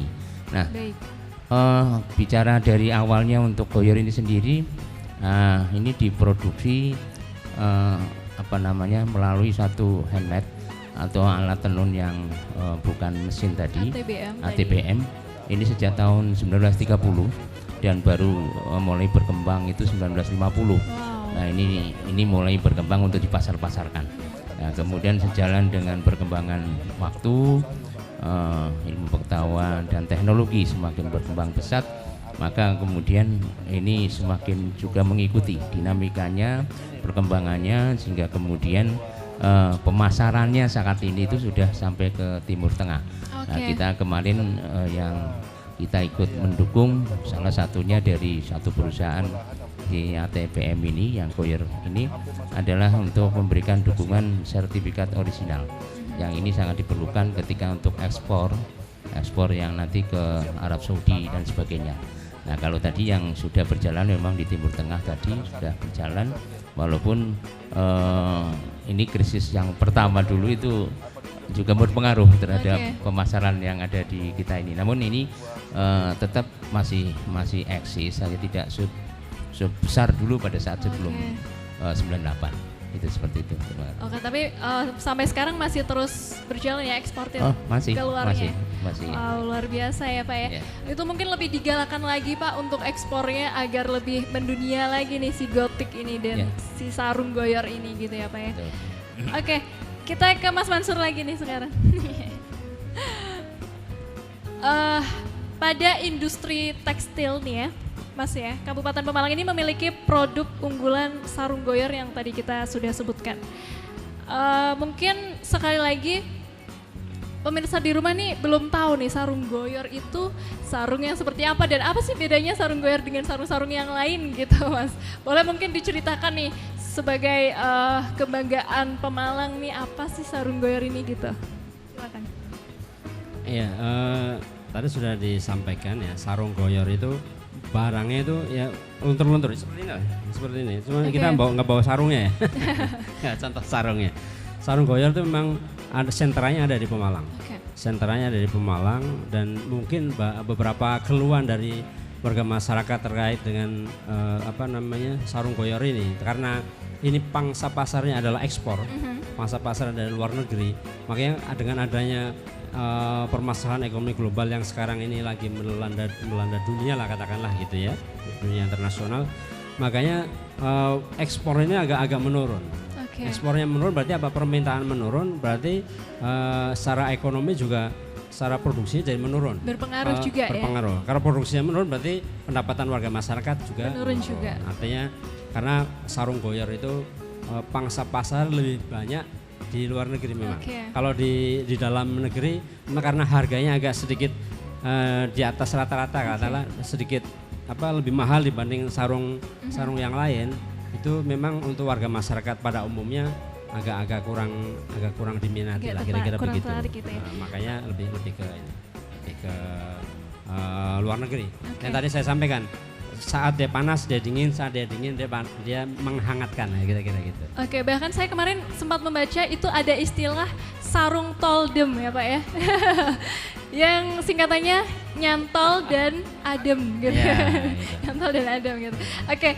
Nah, bicara dari awalnya untuk goyor ini sendiri, ini diproduksi melalui satu handmade atau alat tenun yang bukan mesin tadi, ATBM. Ini sejak tahun 1930 dan baru mulai berkembang itu 1950. Nah, ini mulai berkembang untuk dipasar-pasarkan. Nah, kemudian sejalan dengan perkembangan waktu, ilmu pengetahuan dan teknologi semakin berkembang pesat, maka kemudian ini semakin juga mengikuti dinamikanya, perkembangannya, sehingga kemudian pemasarannya saat ini itu sudah sampai ke Timur Tengah. Nah, kita kemarin yang kita ikut mendukung salah satunya dari satu perusahaan di ATBM ini yang goyor ini adalah untuk memberikan dukungan sertifikat orisinal yang ini sangat diperlukan ketika untuk ekspor yang nanti ke Arab Saudi dan sebagainya. Nah, kalau tadi yang sudah berjalan memang di Timur Tengah tadi sudah berjalan, walaupun ini krisis yang pertama dulu itu juga berpengaruh terhadap pemasaran yang ada di kita ini. Namun ini tetap masih eksis, hanya tidak sebesar dulu pada saat sebelum 98 itu seperti itu. Oke, tapi sampai sekarang masih terus berjalan ya ekspornya ke luarnya. Masih. Luar biasa ya Pak ya. Itu mungkin lebih digalakan lagi Pak untuk ekspornya agar lebih mendunia lagi nih si gotik ini dan si sarung goyor ini gitu ya Pak ya. Oke, kita ke Mas Mansur lagi nih sekarang. Pada industri tekstil nih ya Mas ya, Kabupaten Pemalang ini memiliki produk unggulan sarung goyor yang tadi kita sudah sebutkan. Mungkin sekali lagi pemirsa di rumah nih belum tahu nih sarung goyor itu sarung yang seperti apa dan apa sih bedanya sarung goyor dengan sarung-sarung yang lain gitu Mas. Boleh mungkin diceritakan nih sebagai kebanggaan Pemalang nih apa sih sarung goyor ini gitu. Silakan. Iya, tadi sudah disampaikan ya, sarung goyor itu barangnya itu ya luntur-luntur seperti ini. Cuma kita nggak bawa sarungnya ya. Ya, contoh sarungnya. Sarung goyor itu memang ada sentranya ada di Pemalang. Sentranya ada di Pemalang dan mungkin beberapa keluhan dari warga masyarakat terkait dengan sarung goyor ini karena ini pangsa pasarnya adalah ekspor. Pangsa pasar dari luar negeri. Makanya dengan adanya permasalahan ekonomi global yang sekarang ini lagi melanda dunia lah katakanlah gitu ya, dunia internasional, makanya ekspor ini agak menurun. Ekspornya menurun berarti apa? Permintaan menurun berarti secara ekonomi juga secara produksinya jadi menurun. Berpengaruh juga ya. Kalau produksinya menurun berarti pendapatan warga masyarakat juga menurun juga. Artinya karena sarung goyor itu pangsa pasar lebih banyak di luar negeri memang. Kalau di dalam negeri karena harganya agak sedikit di atas rata-rata katakanlah sedikit lebih mahal dibanding sarung yang lain, itu memang untuk warga masyarakat pada umumnya agak kurang diminati lah kira-kira begitu. Gitu ya. Makanya lebih ke luar negeri. Oke. Yang tadi saya sampaikan, saat dia panas dia dingin, saat dia dingin dia menghangatkan, ya, kira-kira gitu. Oke, bahkan saya kemarin sempat membaca itu ada istilah sarung toldem ya Pak ya. Yang singkatannya nyantol dan adem gitu. Ya, gitu. Nyantol dan adem gitu. Oke,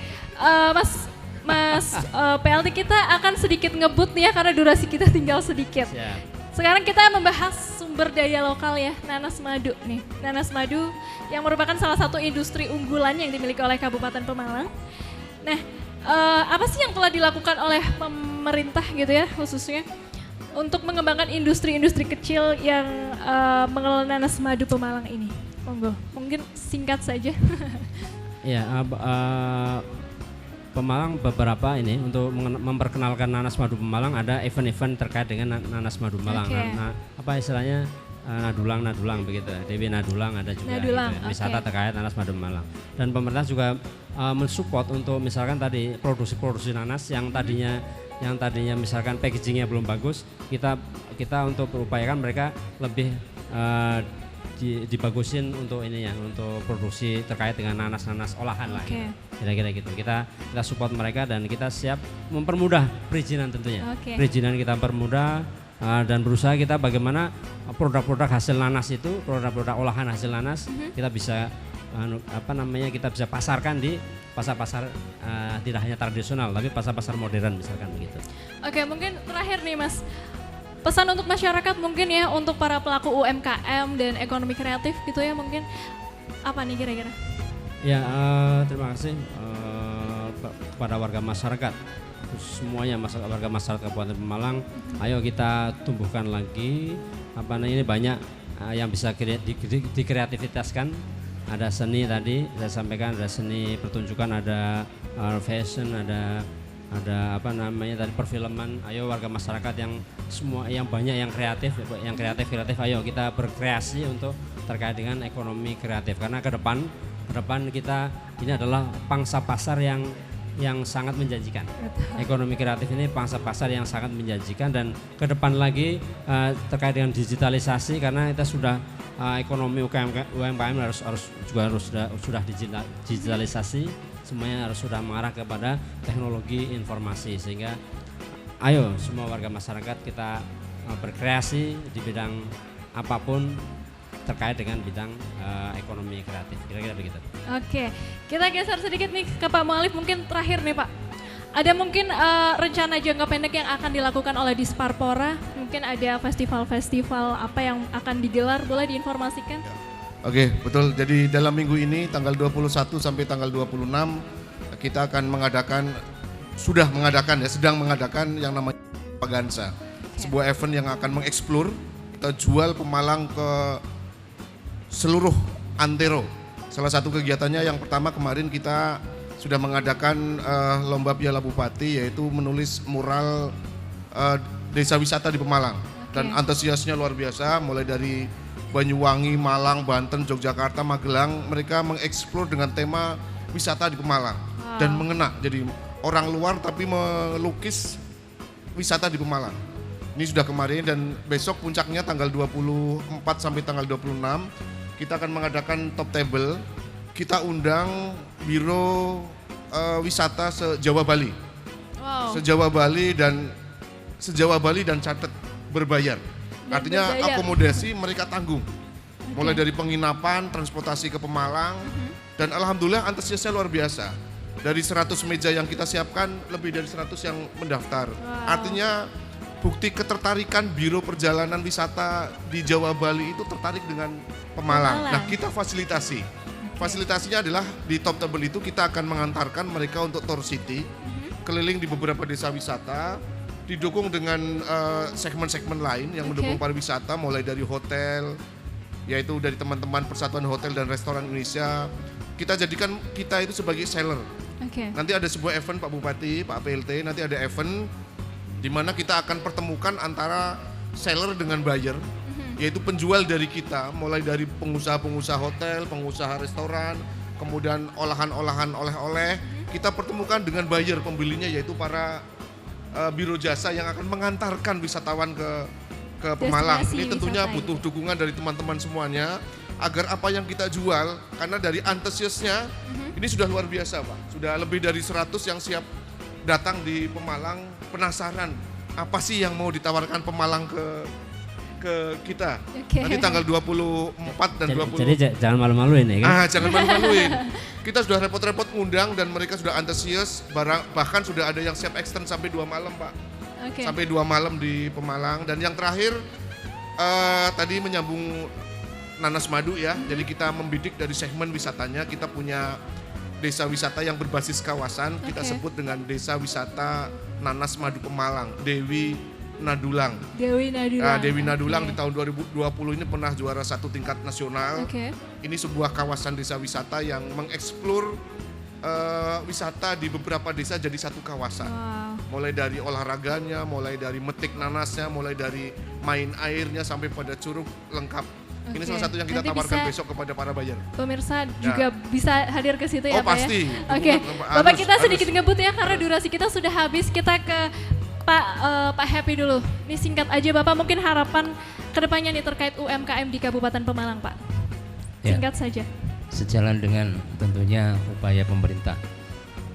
Mas PLT kita akan sedikit ngebut nih ya karena durasi kita tinggal sedikit. Siap. Sekarang kita membahas sumber daya lokal ya, nanas madu nih. Nanas madu yang merupakan salah satu industri unggulan yang dimiliki oleh Kabupaten Pemalang. Nah, apa sih yang telah dilakukan oleh pemerintah gitu ya khususnya untuk mengembangkan industri-industri kecil yang mengelola nanas madu Pemalang ini? Monggo, mungkin singkat saja. Ya, Pemalang beberapa ini untuk memperkenalkan nanas madu Pemalang ada event-event terkait dengan nanas madu Pemalang. Oke. Apa istilahnya nadulang begitu. Dewi Nadulang ada juga Nadulang, gitu, wisata oke. terkait nanas madu Pemalang. Dan pemerintah juga mensupport untuk misalkan tadi produksi nanas yang tadinya misalkan packagingnya belum bagus, kita untuk berupayakan mereka lebih dibagusin untuk ini ya, untuk produksi terkait dengan nanas olahan lah. Oke. Gitu. Kira-kira gitu. Kita support mereka dan kita siap mempermudah perizinan tentunya. Oke. Perizinan kita permudah dan berusaha kita bagaimana produk-produk hasil nanas itu, produk-produk olahan hasil nanas kita bisa kita bisa pasarkan di pasar-pasar tidak hanya tradisional tapi pasar-pasar modern misalkan begitu. Oke, mungkin terakhir nih Mas. Pesan untuk masyarakat mungkin ya, untuk para pelaku UMKM dan ekonomi kreatif gitu ya, mungkin apa nih kira-kira? Ya, terima kasih kepada warga masyarakat, semuanya warga masyarakat Kabupaten Pemalang. Ayo kita tumbuhkan lagi ini banyak yang bisa dikreativitaskan. Ada seni tadi saya sampaikan, ada seni pertunjukan, ada fashion, ada tadi perfilman. Ayo warga masyarakat yang banyak yang kreatif, ayo kita berkreasi untuk terkait dengan ekonomi kreatif karena ke depan kita ini adalah pangsa pasar yang sangat menjanjikan. Ekonomi kreatif ini pangsa pasar yang sangat menjanjikan dan ke depan lagi terkait dengan digitalisasi karena kita sudah ekonomi UMKM sudah digitalisasi. Semuanya harus sudah mengarah kepada teknologi informasi sehingga ayo semua warga masyarakat kita berkreasi di bidang apapun terkait dengan bidang ekonomi kreatif, kira-kira begitu. Oke, kita geser sedikit nih ke Pak Mualif, mungkin terakhir nih Pak. Ada mungkin rencana jangka pendek yang akan dilakukan oleh Disparpora, mungkin ada festival-festival apa yang akan digelar, boleh diinformasikan? Oke, betul. Jadi dalam minggu ini tanggal 21 sampai tanggal 26 kita akan sedang mengadakan yang namanya Pagansa. Sebuah event yang akan mengeksplor, kita jual Pemalang ke seluruh antero. Salah satu kegiatannya yang pertama kemarin kita sudah mengadakan lomba Piala Bupati, yaitu menulis mural desa wisata di Pemalang. Dan antusiasnya luar biasa, mulai dari Banyuwangi, Malang, Banten, Yogyakarta, Magelang, mereka mengeksplor dengan tema wisata di Pemalang dan mengena. Jadi orang luar tapi melukis wisata di Pemalang. Ini sudah kemarin dan besok puncaknya tanggal 24 sampai tanggal 26 kita akan mengadakan top table. Kita undang Biro Wisata se-Jawa Bali. Wow. Sejawa Bali dan catat berbayar. Artinya akomodasi mereka tanggung, mulai dari penginapan, transportasi ke Pemalang, dan alhamdulillah antusiasnya luar biasa. Dari 100 meja yang kita siapkan, lebih dari 100 yang mendaftar. Artinya bukti ketertarikan Biro Perjalanan Wisata di Jawa Bali itu tertarik dengan Pemalang. Nah, kita fasilitasi. Fasilitasinya adalah di top table itu kita akan mengantarkan mereka untuk tour city, keliling di beberapa desa wisata, didukung dengan segmen-segmen lain yang mendukung pariwisata, mulai dari hotel, yaitu dari teman-teman Persatuan Hotel dan Restoran Indonesia. Kita jadikan kita itu sebagai seller. Nanti ada sebuah event Pak Bupati, Pak PLT, nanti ada event di mana kita akan pertemukan antara seller dengan buyer, yaitu penjual dari kita, mulai dari pengusaha-pengusaha hotel, pengusaha restoran, kemudian olahan-olahan oleh-oleh, kita pertemukan dengan buyer, pembelinya, yaitu para biro jasa yang akan mengantarkan wisatawan ke Pemalang. Ini tentunya butuh dukungan dari teman-teman semuanya agar apa yang kita jual, karena dari antusiasnya ini sudah luar biasa Pak. Sudah lebih dari 100 yang siap datang di Pemalang, penasaran apa sih yang mau ditawarkan Pemalang ke kita. Nanti tanggal 24 dan 20. Jadi jangan malu-maluin ya kan? Jangan malu-maluin. Kita sudah repot-repot ngundang dan mereka sudah antusias, bahkan sudah ada yang siap extend sampai 2 malam Pak. Sampai 2 malam di Pemalang. Dan yang terakhir tadi menyambung nanas madu ya. Jadi kita membidik dari segmen wisatanya, kita punya desa wisata yang berbasis kawasan, kita sebut dengan Desa Wisata Nanas Madu Pemalang, Dewi Nadulang. Dewi Nadulang di tahun 2020 ini pernah juara 1 tingkat nasional. Ini sebuah kawasan desa wisata yang mengeksplor wisata di beberapa desa jadi satu kawasan. Mulai dari olahraganya, mulai dari metik nanasnya, mulai dari main airnya sampai pada curug lengkap. Ini salah satu yang kita tawarkan besok kepada para buyer. Pemirsa juga bisa hadir ke situ ya Pak pasti. ya? Bapak kita sedikit ngebut ya karena durasi kita sudah habis. Kita ke Pak Happy dulu. Ini singkat aja Bapak, mungkin harapan kedepannya nih terkait UMKM di Kabupaten Pemalang Pak. Singkat saja. Sejalan dengan tentunya upaya pemerintah,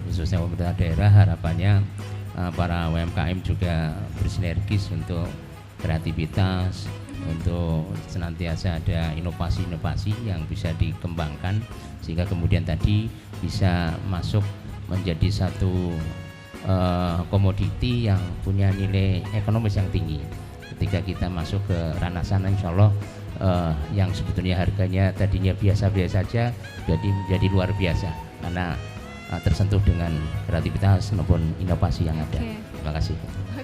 khususnya pemerintah daerah, harapannya para UMKM juga bersinergis untuk kreativitas, untuk senantiasa ada inovasi-inovasi yang bisa dikembangkan sehingga kemudian tadi bisa masuk menjadi satu komoditi yang punya nilai ekonomis yang tinggi. Ketika kita masuk ke ranah sana, insya Allah yang sebetulnya harganya tadinya biasa-biasa saja jadi menjadi luar biasa karena tersentuh dengan kreativitas maupun inovasi yang ada. Terima kasih.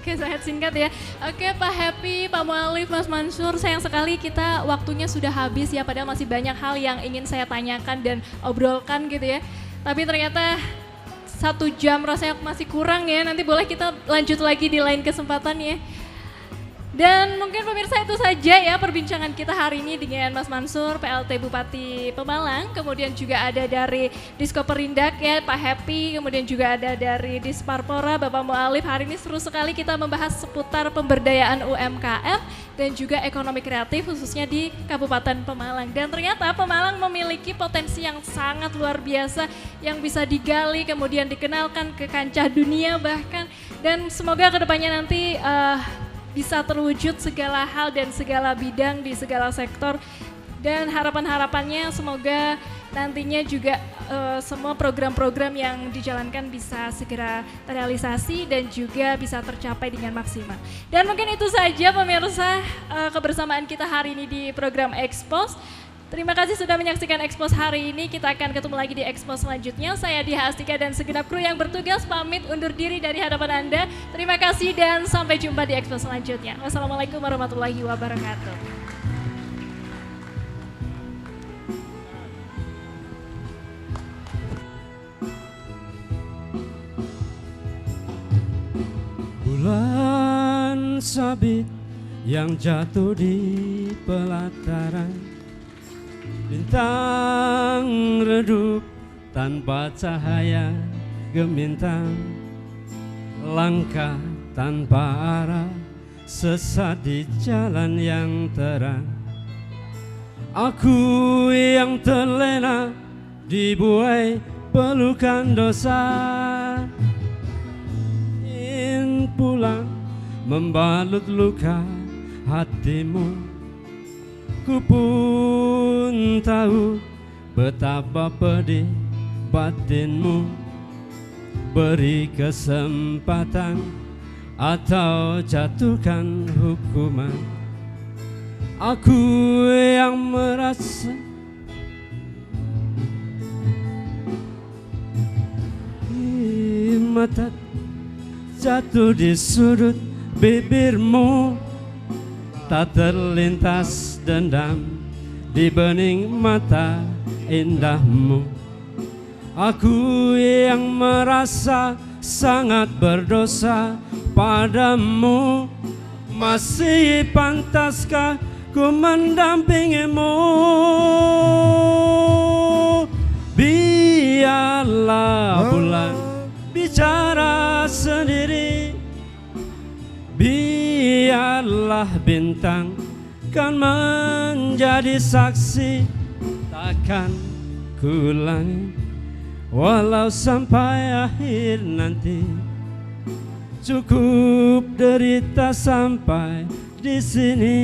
Sangat singkat ya. Pak Happy, Pak Mualif, Mas Mansur, sayang sekali kita waktunya sudah habis ya, padahal masih banyak hal yang ingin saya tanyakan dan obrolkan gitu ya. Tapi ternyata 1 jam rasanya masih kurang ya, nanti boleh kita lanjut lagi di lain kesempatan ya. Dan mungkin pemirsa itu saja ya perbincangan kita hari ini dengan Mas Mansur, PLT Bupati Pemalang, kemudian juga ada dari Diskoperindak ya Pak Happy, kemudian juga ada dari Disparpora Bapak Mualif. Hari ini seru sekali kita membahas seputar pemberdayaan UMKM dan juga ekonomi kreatif khususnya di Kabupaten Pemalang. Dan ternyata Pemalang memiliki potensi yang sangat luar biasa yang bisa digali kemudian dikenalkan ke kancah dunia bahkan, dan semoga kedepannya nanti bisa terwujud segala hal dan segala bidang di segala sektor, dan harapan-harapannya semoga nantinya juga semua program-program yang dijalankan bisa segera terrealisasi dan juga bisa tercapai dengan maksimal. Dan mungkin itu saja pemirsa kebersamaan kita hari ini di program Expose. Terima kasih sudah menyaksikan Expose hari ini. Kita akan ketemu lagi di Expose selanjutnya. Saya Diah Astika dan segenap kru yang bertugas pamit undur diri dari hadapan Anda. Terima kasih dan sampai jumpa di Expose selanjutnya. Wassalamualaikum warahmatullahi wabarakatuh. Bulan sabit yang jatuh di pelataran, bintang redup tanpa cahaya gemintang, langkah tanpa arah, sesat di jalan yang terang. Aku yang terlena dibuai pelukan dosa, ingin pulang membalut luka hatimu. Ku pun tahu betapa pedih batinmu. Beri kesempatan atau jatuhkan hukuman. Aku yang merasa mata jatuh di sudut bibirmu, tak terlintas dendam di bening mata indahmu. Aku yang merasa sangat berdosa padamu, masih pantaskah ku mendampingimu? Biarlah bulan bicara sendiri, biarlah bintang kan menjadi saksi. takkan kuulangi walau sampai akhir nanti. Cukup derita sampai di sini.